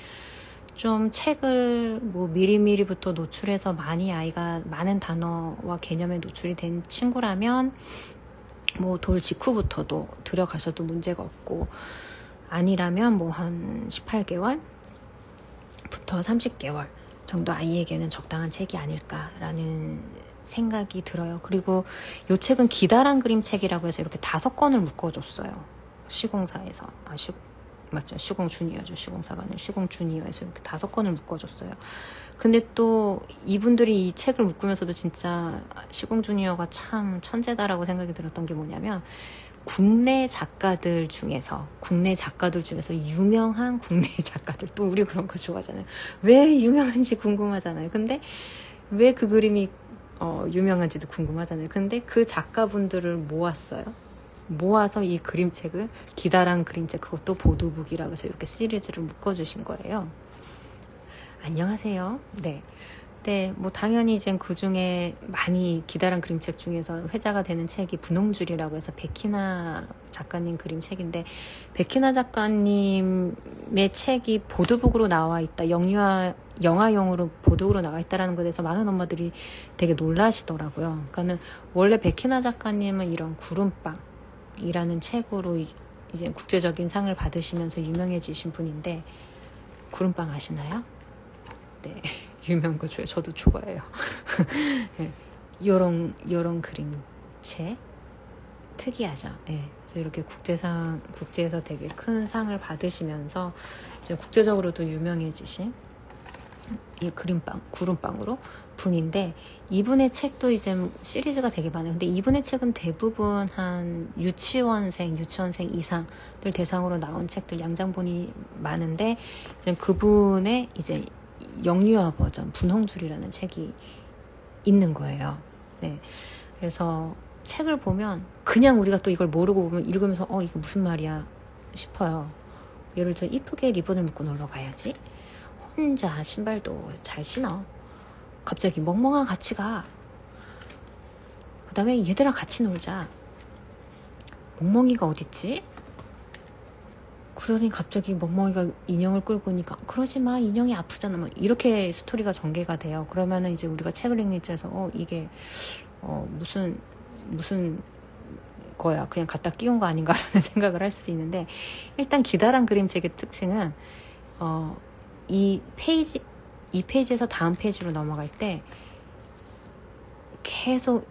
좀 책을 뭐 미리미리부터 노출해서 아이가 많은 단어와 개념에 노출이 된 친구라면 뭐 돌 직후부터도 들여가셔도 문제가 없고 아니라면 뭐 한 18개월? 부터 30개월 정도 아이에게는 적당한 책이 아닐까라는 생각이 들어요. 그리고 이 책은 기다란 그림책이라고 해서 이렇게 5권을 묶어줬어요. 시공사에서. 맞죠. 시공주니어죠. 시공사가 아니라 시공주니어에서 이렇게 5권을 묶어줬어요. 근데 또 이분들이 이 책을 묶으면서도 진짜 시공주니어가 참 천재다라고 생각이 들었던 게 뭐냐면 국내 작가들 중에서 유명한 국내 작가들 또 우리 그런 거 좋아하잖아요. 왜 유명한지 궁금하잖아요. 근데 왜 그 그림이 유명한지도 궁금하잖아요. 근데 그 작가분들을 모아서 이 그림책을 기다란 그림책 그것도 보드북이라고 해서 이렇게 시리즈를 묶어주신 거예요. 안녕하세요. 네, 뭐 당연히 이제 그 중에 많이 기다란 그림책 중에서 회자가 되는 책이 분홍줄이라고 해서 백희나 작가님 그림책인데 백희나 작가님의 책이 보드북으로 나와 있다. 영화용으로 보드북으로 나와 있다라는 것에 대해서 많은 엄마들이 되게 놀라시더라고요. 그러니까는 원래 백희나 작가님은 이런 구름빵이라는 책으로 이제 국제적인 상을 받으시면서 유명해지신 분인데 구름빵 아시나요? 네. 유명한 거 저도 좋아해요. 네, 요런 그림체 특이하죠. 네, 그래서 이렇게 국제에서 되게 큰 상을 받으시면서 이제 국제적으로도 유명해지신 이 구름빵으로 분인데 이분의 책도 이제 시리즈가 되게 많아요. 근데 이분의 책은 대부분 한 유치원생 이상들 대상으로 나온 책들 양장본이 많은데 이제 그분의 이제 영유아 버전 분홍줄이라는 책이 있는 거예요. 네, 그래서 책을 보면 그냥 우리가 또 이걸 모르고 보면 읽으면서 이거 무슨 말이야 싶어요. 예를 들어 이쁘게 리본을 묶고 놀러 가야지. 혼자 신발도 잘 신어. 갑자기 멍멍아 같이 가. 그 다음에 얘들아 같이 놀자. 멍멍이가 어딨지? 그러니 갑자기 멍멍이가 인형을 끌고 오니까 그러지 마 인형이 아프잖아 막 이렇게 스토리가 전개가 돼요. 그러면은 이제 우리가 책을 읽는 입장에서 이게 무슨 거야 그냥 갖다 끼운 거 아닌가라는 생각을 할 수 있는데 일단 기다란 그림책의 특징은 이 페이지에서 다음 페이지로 넘어갈 때 계속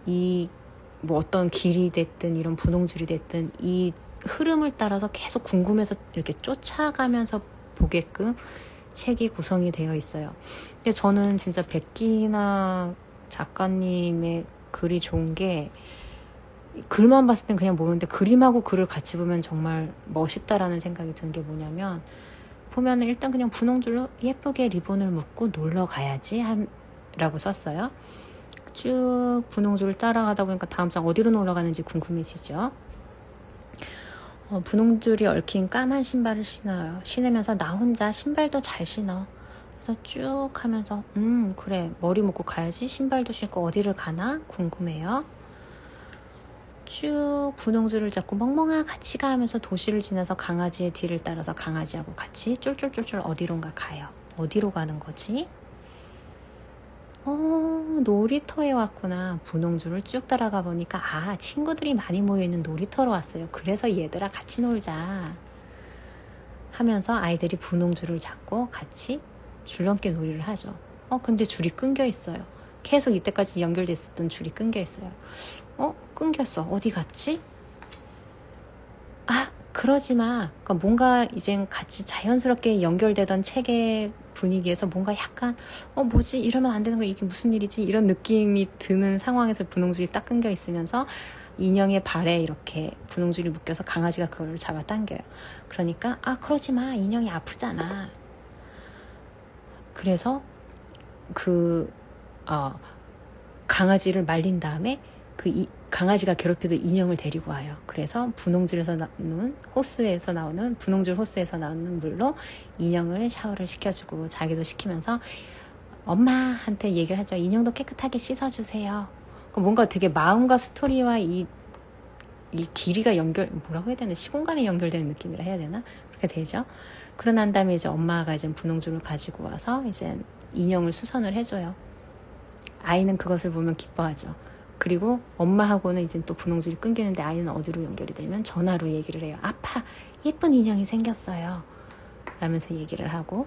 뭐 어떤 길이 됐든 이런 분홍줄이 됐든 이 흐름을 따라서 계속 궁금해서 이렇게 쫓아가면서 보게끔 책이 구성이 되어 있어요. 근데 저는 진짜 백기나 작가님의 글이 좋은 게 글만 봤을 땐 그냥 모르는데 그림하고 글을 같이 보면 정말 멋있다라는 생각이 드는 게 뭐냐면 보면은 일단 그냥 분홍줄로 예쁘게 리본을 묶고 놀러 가야지 라고 썼어요. 쭉 분홍줄을 따라가다 보니까 다음 장 어디로 놀러 가는지 궁금해지죠. 분홍줄이 얽힌 까만 신발을 신어요. 신으면서 나 혼자 신발도 잘 신어 그래서 쭉 하면서 그래, 머리 묶고 가야지. 신발도 신고 어디를 가나 궁금해요. 쭉 분홍줄을 잡고 멍멍아 같이 가 하면서 도시를 지나서 강아지의 뒤를 따라서 강아지하고 같이 쫄쫄쫄쫄 어디론가 가요. 어디로 가는 거지? 놀이터에 왔구나. 분홍줄을 쭉 따라가 보니까 친구들이 많이 모여있는 놀이터로 왔어요. 그래서 얘들아 같이 놀자 하면서 아이들이 분홍줄을 잡고 같이 줄넘기 놀이를 하죠. 근데 줄이 끊겨 있어요. 계속 이때까지 연결됐었던 줄이 끊겨 있어요. 끊겼어. 어디 갔지? 그러지 마. 그러니까 뭔가 이젠 같이 자연스럽게 연결되던 책의 분위기에서 뭔가 약간 뭐지? 이러면 안 되는 거 이게 무슨 일이지? 이런 느낌이 드는 상황에서 분홍줄이 딱 끊겨 있으면서 인형의 발에 이렇게 분홍줄이 묶여서 강아지가 그걸 잡아 당겨요. 그러니까 그러지 마. 인형이 아프잖아. 그래서 강아지를 말린 다음에 강아지가 괴롭혀도 인형을 데리고 와요. 그래서 분홍줄에서 나오는 분홍줄 호스에서 나오는 물로 인형을 샤워를 시켜주고 자기도 시키면서 엄마한테 얘기를 하죠. 인형도 깨끗하게 씻어주세요. 뭔가 되게 마음과 스토리와 이 길이가 뭐라고 해야 되나? 시공간이 연결되는 느낌이라 해야 되나? 그렇게 되죠. 그러고 난 다음에 이제 엄마가 이제 분홍줄을 가지고 와서 이제 인형을 수선을 해줘요. 아이는 그것을 보면 기뻐하죠. 그리고 엄마하고는 이제 또 분홍줄이 끊기는데 아이는 어디로 연결이 되면 전화로 얘기를 해요. 아빠, 예쁜 인형이 생겼어요. 라면서 얘기를 하고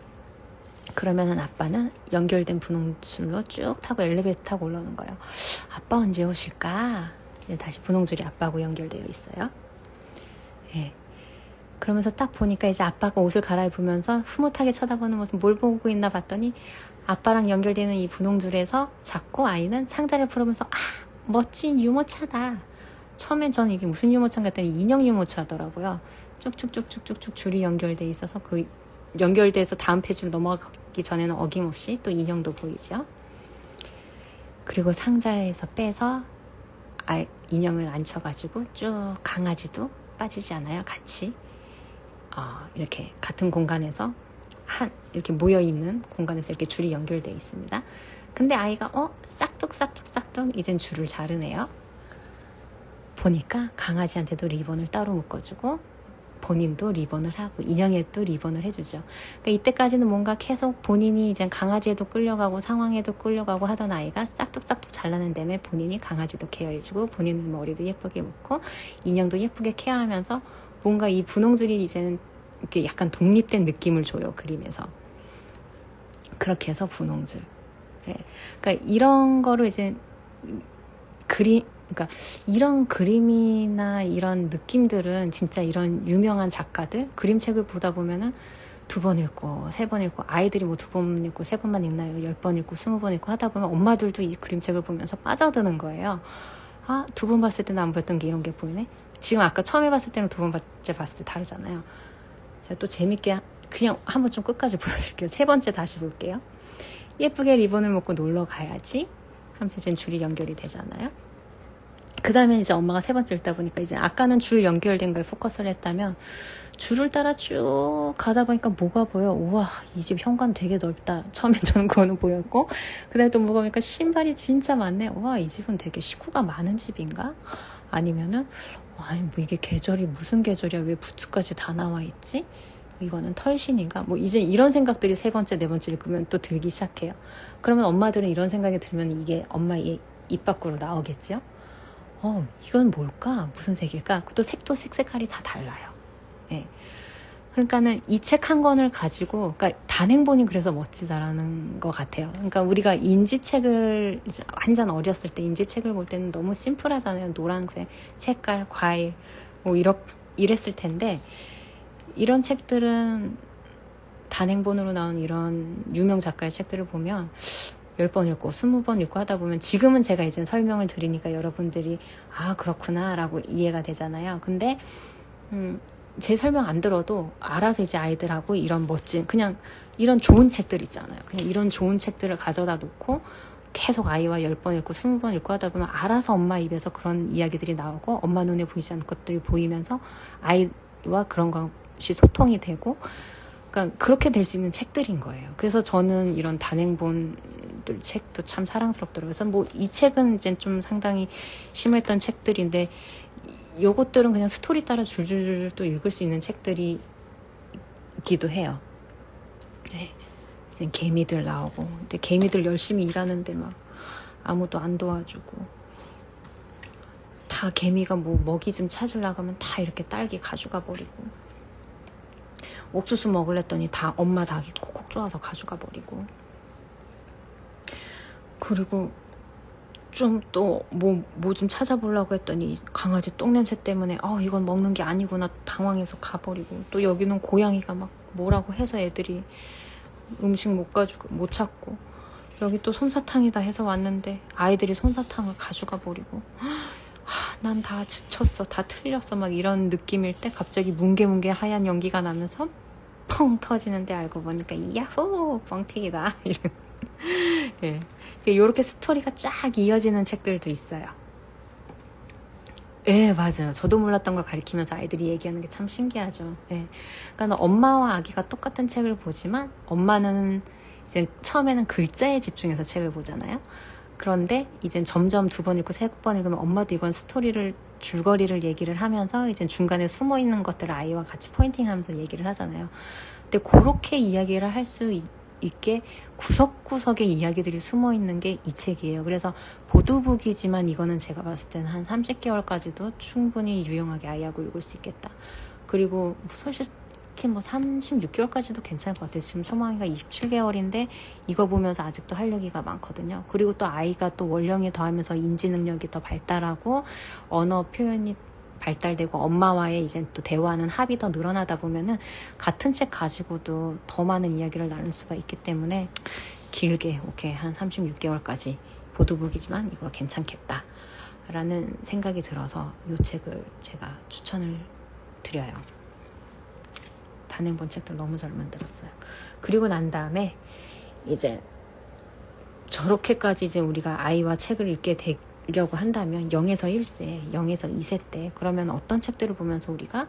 그러면은 아빠는 연결된 분홍줄로 쭉 타고 엘리베이터 타고 올라오는 거예요. 아빠 언제 오실까? 이제 다시 분홍줄이 아빠하고 연결되어 있어요. 네. 그러면서 딱 보니까 이제 아빠가 옷을 갈아입으면서 흐뭇하게 쳐다보는 모습 뭘 보고 있나 봤더니 아빠랑 연결되는 이 분홍줄에서 자꾸 아이는 상자를 풀어보면서 멋진 유모차다. 처음엔 저는 이게 무슨 유모차인가 했더니 인형 유모차더라고요. 쭉쭉쭉쭉쭉쭉 줄이 연결돼 있어서 그 연결돼서 다음 페이지로 넘어가기 전에는 어김없이 또 인형도 보이죠. 그리고 상자에서 빼서 인형을 앉혀가지고 쭉 강아지도 빠지지 않아요. 같이 이렇게 같은 공간에서 이렇게 모여있는 공간에서 이렇게 줄이 연결돼 있습니다. 근데 아이가 싹둑 이젠 줄을 자르네요. 보니까 강아지한테도 리본을 따로 묶어주고 본인도 리본을 하고 인형에도 리본을 해주죠. 그러니까 이때까지는 뭔가 계속 본인이 이제 강아지에도 끌려가고 상황에도 끌려가고 하던 아이가 싹둑 잘라낸 다음에 본인이 강아지도 케어해주고 본인은 머리도 예쁘게 묶고 인형도 예쁘게 케어하면서 뭔가 이 분홍줄이 이제는 이렇게 약간 독립된 느낌을 줘요. 그림에서. 그렇게 해서 분홍줄. 네. 그러니까 이런 거를 이제 그러니까 이런 그림이나 이런 느낌들은 진짜 이런 유명한 작가들 그림책을 보다 보면은 2번 읽고 3번 읽고 아이들이 뭐 2번 읽고 3번만 읽나요? 10번 읽고 20번 읽고 하다 보면 엄마들도 이 그림책을 보면서 빠져드는 거예요. 2번 봤을 때는 안 보였던 게 이런 게 보이네. 지금 아까 처음에 봤을 때는 2번 봤을 때 다르잖아요. 제가 또 재밌게 그냥 한번 좀 끝까지 보여드릴게요. 3번째 다시 볼게요. 예쁘게 리본을 묶고 놀러 가야지 하면서 이제 줄이 연결이 되잖아요. 그 다음에 이제 엄마가 3번째 읽다 보니까 이제 아까는 줄 연결된 거에 포커스를 했다면 줄을 따라 쭉 가다 보니까 뭐가 보여? 우와, 이 집 현관 되게 넓다. 처음엔 저는 그거는 보였고 그 다음에 또 뭐가 보니까 신발이 진짜 많네. 우와, 이 집은 되게 식구가 많은 집인가? 아니면은 뭐 이게 계절이 무슨 계절이야? 왜 부츠까지 다 나와 있지? 이거는 털신인가? 뭐 이제 이런 생각들이 3번째, 4번째 읽으면 또 들기 시작해요. 그러면 엄마들은 이런 생각이 들면 이게 엄마의 입 밖으로 나오겠죠? 이건 뭘까? 무슨 색일까? 또 색도 색깔이 다 달라요. 네. 그러니까는 이 책 한 권을 가지고, 그러니까 단행본이 그래서 멋지다라는 것 같아요. 그러니까 우리가 인지책을, 완전 어렸을 때 인지책을 볼 때는 너무 심플하잖아요. 노란색, 색깔, 과일, 뭐 이랬을 텐데, 이런 책들은 단행본으로 나온 이런 유명 작가의 책들을 보면 10번 읽고 20번 읽고 하다 보면 지금은 제가 이제 설명을 드리니까 여러분들이 그렇구나 라고 이해가 되잖아요. 근데 제 설명 안 들어도 알아서 이제 아이들하고 이런 멋진 그냥 이런 좋은 책들 있잖아요. 그냥 이런 좋은 책들을 가져다 놓고 계속 아이와 10번 읽고 20번 읽고 하다 보면 알아서 엄마 입에서 그런 이야기들이 나오고 엄마 눈에 보이지 않는 것들이 보이면서 아이와 그런 것이 소통이 되고 그러니까 그렇게 될 수 있는 책들인 거예요. 그래서 저는 이런 단행본들 책도 참 사랑스럽더라고요. 그래서 뭐 이 책은 이제 좀 상당히 심했던 책들인데 요것들은 그냥 스토리 따라 줄줄줄 또 읽을 수 있는 책들이기도 해요. 네. 이제 개미들 나오고, 근데 개미들 열심히 일하는데 막 아무도 안 도와주고, 다 개미가 뭐 먹이 좀 찾으려고 하면 다 이렇게 딸기 가져가 버리고, 옥수수 먹으랬더니 다 엄마 닭이 콕콕 쪼아서 가져가 버리고, 그리고 좀 또 뭐 좀 찾아보려고 했더니 강아지 똥냄새 때문에 이건 먹는 게 아니구나 당황해서 가버리고, 또 여기는 고양이가 막 뭐라고 해서 애들이 음식 못 가지고 못 찾고, 여기 또 솜사탕이다 해서 왔는데 아이들이 솜사탕을 가져가 버리고, 난 다 지쳤어, 다 틀렸어, 막 이런 느낌일 때 갑자기 뭉게뭉게 하얀 연기가 나면서 펑 터지는데 알고 보니까 야호 뻥튀기다 이런. 예, 이렇게 스토리가 쫙 이어지는 책들도 있어요. 예, 맞아요. 저도 몰랐던 걸 가리키면서 아이들이 얘기하는 게 참 신기하죠. 예. 그러니까 엄마와 아기가 똑같은 책을 보지만 엄마는 이제 처음에는 글자에 집중해서 책을 보잖아요. 그런데 이제 점점 2번 읽고 3번 읽으면 엄마도 이건 스토리를 줄거리를 얘기를 하면서 이제 중간에 숨어 있는 것들을 아이와 같이 포인팅하면서 얘기를 하잖아요. 근데 그렇게 이야기를 할 수 있게 구석구석에 이야기들이 숨어 있는 게 이 책이에요. 그래서 보드북이지만 이거는 제가 봤을 때는 한 30개월까지도 충분히 유용하게 아이하고 읽을 수 있겠다. 그리고 솔직히 뭐 36개월까지도 괜찮을 것 같아요. 지금 소망이가 27개월인데 이거 보면서 아직도 할 얘기가 많거든요. 그리고 또 아이가 또 원령이 더하면서 인지 능력이 더 발달하고 언어 표현이 발달되고 엄마와의 이제 또 대화하는 합이 더 늘어나다 보면은 같은 책 가지고도 더 많은 이야기를 나눌 수가 있기 때문에 길게 오케이 한 36개월까지 보드북이지만 이거 괜찮겠다 라는 생각이 들어서 이 책을 제가 추천을 드려요. 단행본 책들 너무 잘 만들었어요. 그리고 난 다음에 이제 저렇게까지 이제 우리가 아이와 책을 읽게 되려고 한다면 0에서 1세, 0에서 2세 때 그러면 어떤 책들을 보면서 우리가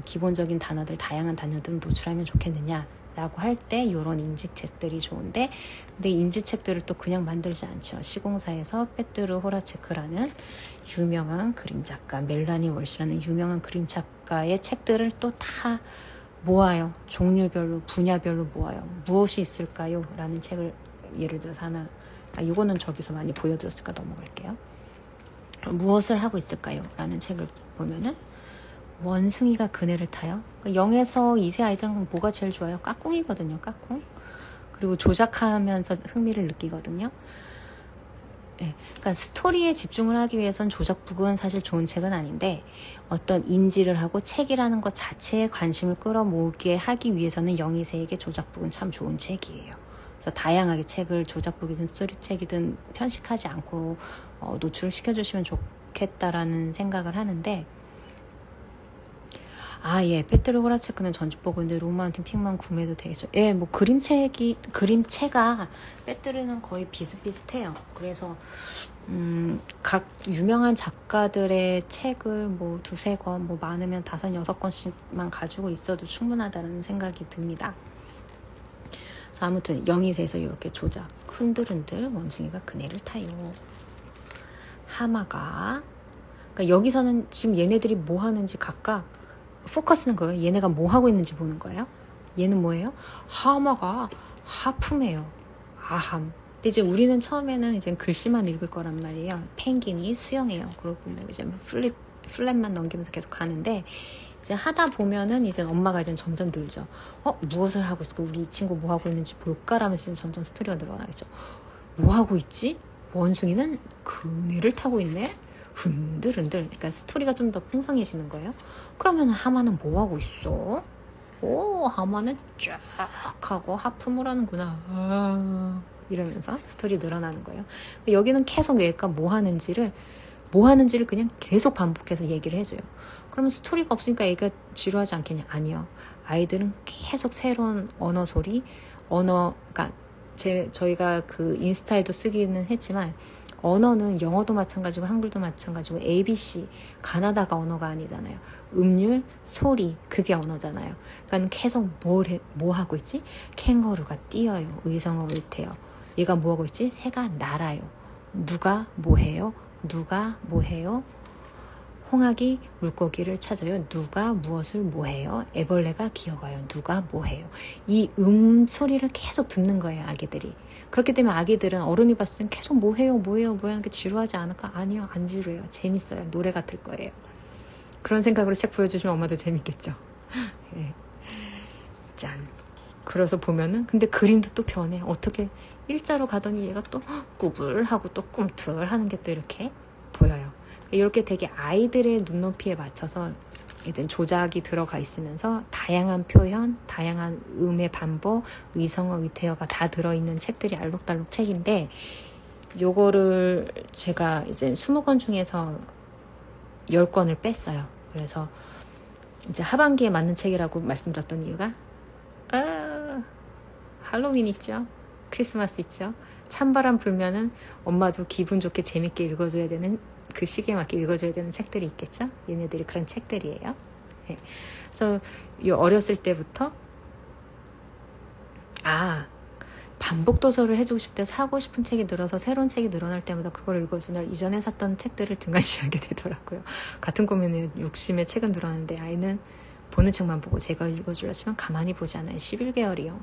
기본적인 단어들, 다양한 단어들을 노출하면 좋겠느냐라고 할 때 이런 인지책들이 좋은데, 근데 인지책들을 또 그냥 만들지 않죠. 시공사에서 페트루 호라체크라는 유명한 그림 작가, 멜라니 월시라는 유명한 그림 작가의 책들을 또 다 모아요. 종류별로, 분야별로 모아요. 무엇이 있을까요? 라는 책을 예를 들어서 하나, 이거는 저기서 많이 보여드렸으니까 넘어갈게요. 무엇을 하고 있을까요? 라는 책을 보면은 원숭이가 그네를 타요. 0에서 2세 아이들은 뭐가 제일 좋아요? 까꿍이거든요. 까꿍. 그리고 조작하면서 흥미를 느끼거든요. 네, 그러니까 스토리에 집중을 하기 위해선 조작북은 사실 좋은 책은 아닌데 어떤 인지를 하고 책이라는 것 자체에 관심을 끌어모으게 하기 위해서는 0, 2세에게 조작북은 참 좋은 책이에요. 그래서 다양하게 책을 조작북이든 스토리책이든 편식하지 않고 노출을 시켜주시면 좋겠다라는 생각을 하는데, 예, 페트루 호라체크는 전집 보고 있는데 로마한테 픽만 구매도 되겠죠. 예, 뭐 그림체가 페트르는 거의 비슷비슷해요. 그래서 각 유명한 작가들의 책을 뭐 2-3권, 뭐 많으면 5, 6권씩만 가지고 있어도 충분하다는 생각이 듭니다. 그래서 아무튼 0, 2세에서 이렇게 조작, 흔들흔들 원숭이가 그네를 타요. 하마가, 그러니까 여기서는 지금 얘네들이 뭐 하는지 각각 포커스는 거예요. 얘네가 뭐 하고 있는지 보는 거예요. 얘는 뭐예요? 하마가 하품해요. 아함. 근데 이제 우리는 처음에는 이제 글씨만 읽을 거란 말이에요. 펭귄이 수영해요. 그리고 뭐 이제 플랫만 넘기면서 계속 가는데, 이제 하다 보면은 이제 엄마가 이제 점점 늘죠. 무엇을 하고 있을까? 우리 이 친구 뭐 하고 있는지 볼까라면서 점점 스토리가 늘어나겠죠. 뭐 하고 있지? 원숭이는 그네를 타고 있네? 흔들흔들. 그러니까 스토리가 좀 더 풍성해지는 거예요. 그러면 하마는 뭐 하고 있어? 하마는 쫙 하고 하품을 하는구나. 이러면서 스토리 늘어나는 거예요. 여기는 계속 얘가 뭐 하는지를 그냥 계속 반복해서 얘기를 해줘요. 그러면 스토리가 없으니까 얘가 지루하지 않겠냐? 아니요. 아이들은 계속 새로운 언어 소리, 그러니까 저희가 그 인스타에도 쓰기는 했지만 언어는 영어도 마찬가지고 한글도 마찬가지고 ABC, 가나다가 언어가 아니잖아요. 음률, 소리, 그게 언어잖아요. 그러니까 계속 뭐 하고 있지? 캥거루가 뛰어요. 의성어 의태어. 얘가 뭐 하고 있지? 새가 날아요. 누가 뭐 해요? 누가 뭐 해요? 홍학이 물고기를 찾아요. 누가 무엇을 뭐 해요? 애벌레가 기어가요. 누가 뭐 해요? 이 소리를 계속 듣는 거예요, 아기들이. 그렇기 때문에 아기들은 어른이 봤을 땐 계속 뭐 해요, 뭐 해요, 뭐 하는 게 지루하지 않을까? 아니요, 안 지루해요. 재밌어요. 노래 같을 거예요. 그런 생각으로 책 보여주시면 엄마도 재밌겠죠. 네. 짠. 그래서 보면은 근데 그림도 또 변해. 어떻게 일자로 가더니 얘가 또 꾸불하고 또 꿈틀하는 게 또 이렇게 보여요. 이렇게 되게 아이들의 눈높이에 맞춰서 이제 조작이 들어가 있으면서 다양한 표현, 다양한 음의 반복, 의성어, 의태어가 다 들어있는 책들이 알록달록 책인데, 요거를 제가 이제 20권 중에서 10권을 뺐어요. 그래서 이제 하반기에 맞는 책이라고 말씀드렸던 이유가 할로윈 있죠? 크리스마스 있죠? 찬바람 불면은 엄마도 기분 좋게 재밌게 읽어줘야 되는, 그 시기에 맞게 읽어줘야 되는 책들이 있겠죠? 얘네들이 그런 책들이에요. 네. 그래서 어렸을 때부터 반복 도서를 해주고 싶을 때 사고 싶은 책이 늘어서 새로운 책이 늘어날 때마다 그걸 읽어주느라 이전에 샀던 책들을 등한시하게 되더라고요. 같은 고민에 욕심에 책은 늘어나는데 아이는 보는 책만 보고 제가 읽어주려 하시면 가만히 보지 않아요. 11개월이요.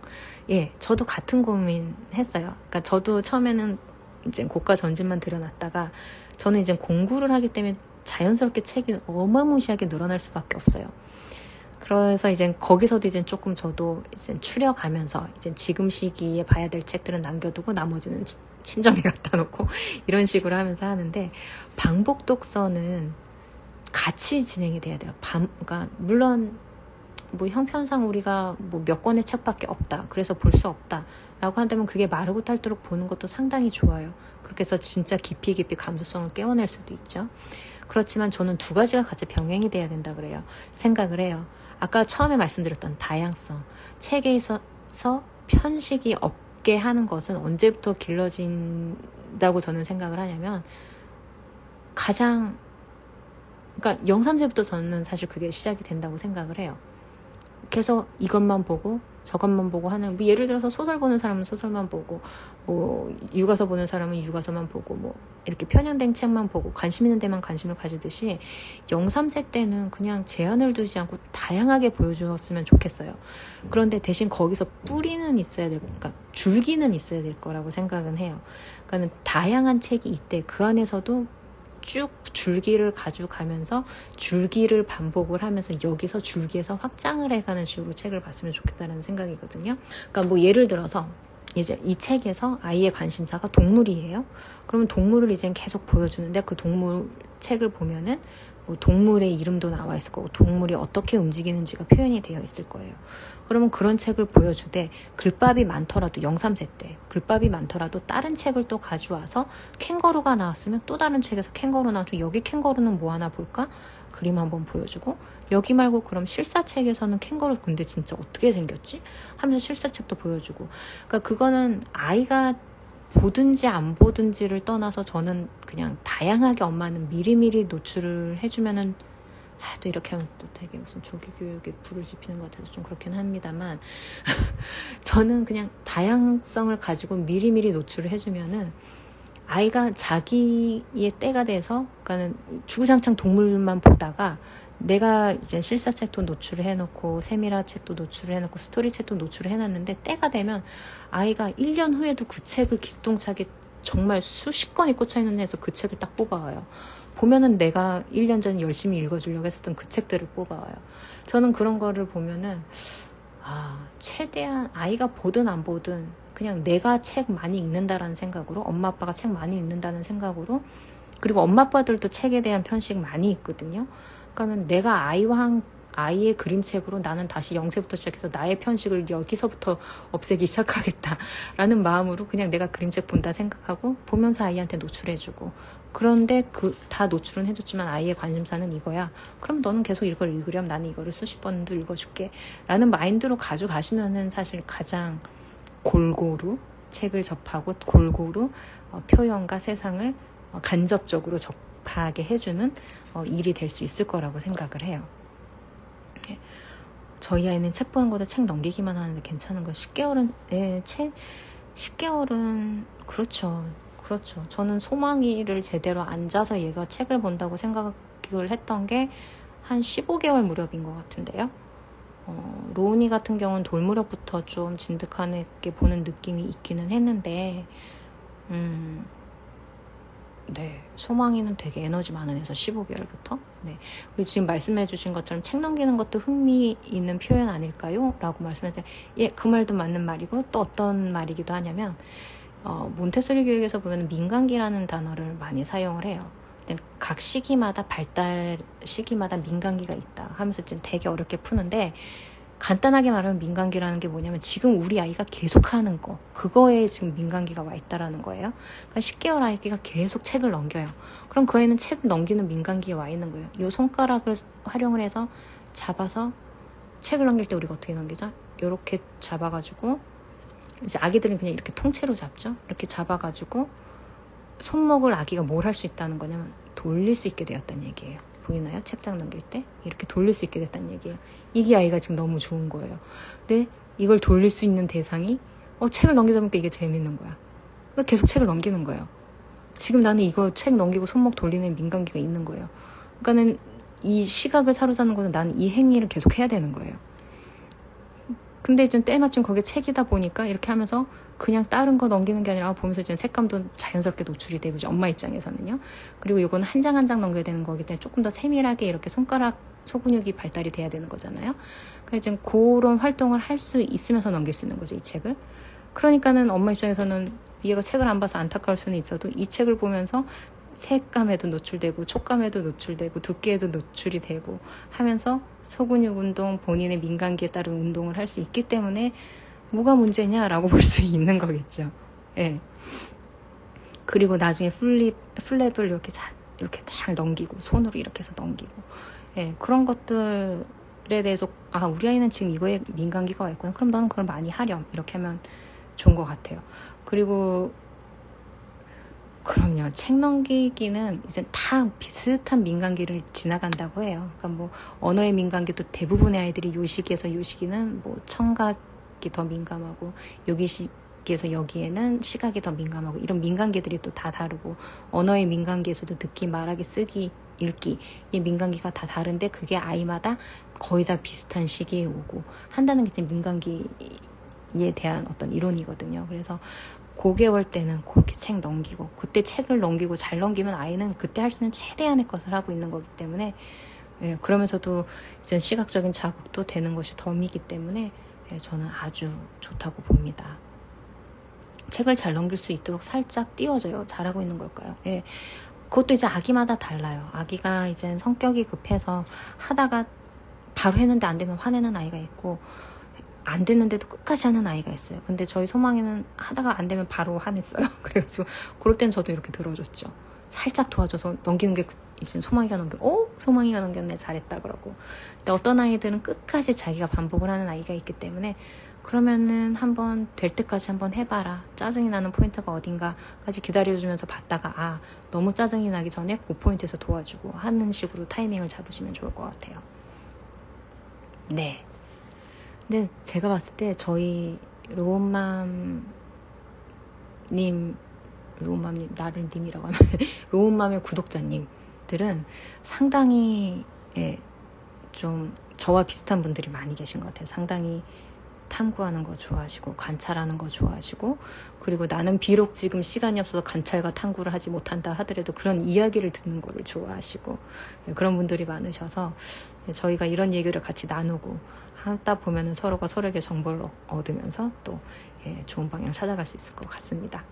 예, 저도 같은 고민 했어요. 그러니까 저도 처음에는 이제 고가 전집만 들여놨다가 저는 이제 공부를 하기 때문에 자연스럽게 책이 어마무시하게 늘어날 수밖에 없어요. 그래서 이제 거기서도 이제 조금 저도 이제 추려가면서 이제 지금 시기에 봐야 될 책들은 남겨두고 나머지는 친정에 갖다 놓고 이런 식으로 하면서 하는데, 반복 독서는 같이 진행이 돼야 돼요. 그러니까 물론 뭐 형편상 우리가 뭐 몇 권의 책밖에 없다, 그래서 볼 수 없다 라고 한다면 그게 마르고 닳도록 보는 것도 상당히 좋아요. 그렇게 해서 진짜 깊이 감수성을 깨워낼 수도 있죠. 그렇지만 저는 두 가지가 같이 병행이 돼야 된다 그래요. 생각을 해요. 아까 처음에 말씀드렸던 다양성, 책에서 편식이 없게 하는 것은 언제부터 길러진다고 저는 생각을 하냐면, 그러니까 0, 3세부터 저는 사실 그게 시작이 된다고 생각을 해요. 계속 이것만 보고 저것만 보고 하는, 뭐 예를 들어서 소설 보는 사람은 소설만 보고, 뭐 육아서 보는 사람은 육아서만 보고, 뭐 이렇게 편향된 책만 보고 관심 있는 데만 관심을 가지듯이 0, 3세 때는 그냥 제한을 두지 않고 다양하게 보여주었으면 좋겠어요. 그런데 대신 거기서 뿌리는 있어야 될, 그러니까 줄기는 있어야 될 거라고 생각은 해요. 그러니까 다양한 책이 있대. 그 안에서도 쭉 줄기를 가져가면서 줄기를 반복을 하면서 여기서 줄기에서 확장을 해가는 식으로 책을 봤으면 좋겠다는 생각이거든요. 그러니까 뭐 예를 들어서 이제 이 책에서 아이의 관심사가 동물이에요. 그러면 동물을 이제 계속 보여주는데, 그 동물 책을 보면은 뭐 동물의 이름도 나와 있을 거고 동물이 어떻게 움직이는지가 표현이 되어 있을 거예요. 그러면 그런 책을 보여주되, 글밥이 많더라도 0, 3세 때 글밥이 많더라도 다른 책을 또 가져와서 캥거루가 나왔으면 또 다른 책에서 캥거루 나와서 여기 캥거루는 뭐 하나 볼까? 그림 한번 보여주고, 여기 말고 그럼 실사책에서는 캥거루 근데 진짜 어떻게 생겼지? 하면서 실사책도 보여주고. 그러니까 그거는 아이가 보든지 안 보든지를 떠나서 저는 그냥 다양하게 엄마는 미리미리 노출을 해주면은, 또 이렇게 하면 또 되게 무슨 조기교육에 불을 지피는 것 같아서 좀 그렇긴 합니다만 저는 그냥 다양성을 가지고 미리미리 노출을 해주면은 아이가 자기의 때가 돼서, 그러니까는 주구장창 동물만 보다가 내가 이제 실사책도 노출을 해놓고 세미라 책도 노출을 해놓고 스토리 책도 노출을 해놨는데, 때가 되면 아이가 1년 후에도 그 책을 기똥차게 정말 수십 권이 꽂혀있는 데서 그 책을 딱 뽑아와요. 보면은 내가 1년 전에 열심히 읽어주려고 했었던 그 책들을 뽑아와요. 저는 그런 거를 보면은 최대한 아이가 보든 안 보든 그냥 내가 책 많이 읽는다라는 생각으로, 엄마 아빠가 책 많이 읽는다는 생각으로, 그리고 엄마 아빠들도 책에 대한 편식 많이 있거든요. 그러니까는 내가 아이의 그림책으로 나는 다시 0세부터 시작해서 나의 편식을 여기서부터 없애기 시작하겠다라는 마음으로 그냥 내가 그림책 본다 생각하고 보면서 아이한테 노출해주고, 그런데 다 노출은 해줬지만 아이의 관심사는 이거야. 그럼 너는 계속 이걸 읽으렴. 나는 이거를 수십 번도 읽어줄게 라는 마인드로 가져가시면은 사실 가장 골고루 책을 접하고 골고루 표현과 세상을 간접적으로 접하게 해주는 일이 될 수 있을 거라고 생각을 해요. 저희 아이는 책 보는 것보다 책 넘기기만 하는데 괜찮은 거예요. 10개월은 10개월은 그렇죠. 저는 소망이를 제대로 앉아서 얘가 책을 본다고 생각을 했던 게 한 15개월 무렵인 것 같은데요. 로운이 같은 경우는 돌무렵부터 좀 진득하게 보는 느낌이 있기는 했는데 네, 소망이는 되게 에너지 많은 애서 15개월부터. 네. 그리고 지금 말씀해 주신 것처럼 책 넘기는 것도 흥미 있는 표현 아닐까요? 라고 말씀하셨는데, 예, 그 말도 맞는 말이고, 또 어떤 말이기도 하냐면, 몬테소리 교육에서 보면 민간기라는 단어를 많이 사용을 해요. 각 시기마다 발달 시기마다 민간기가 있다 하면서 좀 되게 어렵게 푸는데, 간단하게 말하면 민간기라는 게 뭐냐면 지금 우리 아이가 계속하는 거, 그거에 지금 민간기가 와 있다라는 거예요. 그러니까 10개월 아이가 계속 책을 넘겨요. 그럼 그 아이는 책을 넘기는 민간기에 와 있는 거예요. 이 손가락을 활용을 해서 잡아서 책을 넘길 때 우리가 어떻게 넘기죠? 이렇게 잡아가지고, 이제 아기들은 그냥 이렇게 통째로 잡죠. 이렇게 잡아가지고 손목을 아기가 뭘 할 수 있다는 거냐면 돌릴 수 있게 되었다는 얘기예요. 보이나요? 책장 넘길 때 이렇게 돌릴 수 있게 됐다는 얘기예요. 이게 아이가 지금 너무 좋은 거예요. 근데 이걸 돌릴 수 있는 대상이 책을 넘기다 보니까 이게 재밌는 거야. 계속 책을 넘기는 거예요. 지금 나는 이거 책 넘기고 손목 돌리는 민간기가 있는 거예요. 그러니까는 이 시각을 사로잡는 거는 나는 이 행위를 계속 해야 되는 거예요. 근데 이제 때마침 거기에 책이다 보니까 이렇게 하면서 그냥 다른 거 넘기는 게 아니라 보면서 이제 색감도 자연스럽게 노출이 되고, 이제 엄마 입장에서는요. 그리고 이거는 한 장 한 장 넘겨야 되는 거기 때문에 조금 더 세밀하게 이렇게 손가락 소근육이 발달이 돼야 되는 거잖아요. 그래서 이제 그런 활동을 할 수 있으면서 넘길 수 있는 거죠, 이 책을. 그러니까는 엄마 입장에서는 얘가 책을 안 봐서 안타까울 수는 있어도 이 책을 보면서 색감에도 노출되고 촉감에도 노출되고 두께에도 노출이 되고 하면서 소근육 운동, 본인의 민간기에 따른 운동을 할 수 있기 때문에 뭐가 문제냐라고 볼 수 있는 거겠죠. 예. 그리고 나중에 플랩을 이렇게 잘 넘기고, 손으로 이렇게 해서 넘기고, 예, 그런 것들에 대해서 우리 아이는 지금 이거에 민간기가 와 있구나. 그럼 너는 그걸 많이 하렴. 이렇게 하면 좋은 것 같아요. 그리고 그럼요. 책 넘기기는 이제 다 비슷한 민간기를 지나간다고 해요. 그러니까 뭐 언어의 민간기도 대부분의 아이들이 요 시기에서 요 시기는 뭐 청각이 더 민감하고, 여기 시기에서 여기에는 시각이 더 민감하고, 이런 민간기들이 또 다 다르고, 언어의 민간기에서도 듣기, 말하기, 쓰기, 읽기, 이 민간기가 다 다른데 그게 아이마다 거의 다 비슷한 시기에 오고 한다는 게 이제 민간기에 대한 어떤 이론이거든요. 그래서 고개월 때는 그렇게 책 넘기고, 그때 책을 넘기고 잘 넘기면 아이는 그때 할 수 있는 최대한의 것을 하고 있는 거기 때문에, 예, 그러면서도 이제 시각적인 자극도 되는 것이 덤이기 때문에, 예, 저는 아주 좋다고 봅니다. 책을 잘 넘길 수 있도록 살짝 띄워줘요. 잘하고 있는 걸까요? 예, 그것도 이제 아기마다 달라요. 아기가 이제 성격이 급해서 하다가 바로 했는데 안 되면 화내는 아이가 있고, 안 됐는데도 끝까지 하는 아이가 있어요. 근데 저희 소망이는 하다가 안 되면 바로 화냈어요. 그래가지고 그럴 땐 저도 이렇게 들어줬죠. 살짝 도와줘서 넘기는 게 이제 소망이가 소망이가 넘겼네, 잘했다 그러고. 근데 어떤 아이들은 끝까지 자기가 반복을 하는 아이가 있기 때문에, 그러면은 한번 될 때까지 한번 해봐라. 짜증이 나는 포인트가 어딘가까지 기다려주면서 봤다가 너무 짜증이 나기 전에 그 포인트에서 도와주고 하는 식으로 타이밍을 잡으시면 좋을 것 같아요. 네. 근데 제가 봤을 때 저희 로운맘님, 나를 님이라고 하면 로운맘의 구독자님들은 상당히, 예, 좀 저와 비슷한 분들이 많이 계신 것 같아요. 상당히 탐구하는 거 좋아하시고, 관찰하는 거 좋아하시고, 그리고 나는 비록 지금 시간이 없어서 관찰과 탐구를 하지 못한다 하더라도 그런 이야기를 듣는 거를 좋아하시고, 그런 분들이 많으셔서 저희가 이런 얘기를 같이 나누고 하다 보면은 서로가 서로에게 정보를 얻으면서 또, 예, 좋은 방향 찾아갈 수 있을 것 같습니다.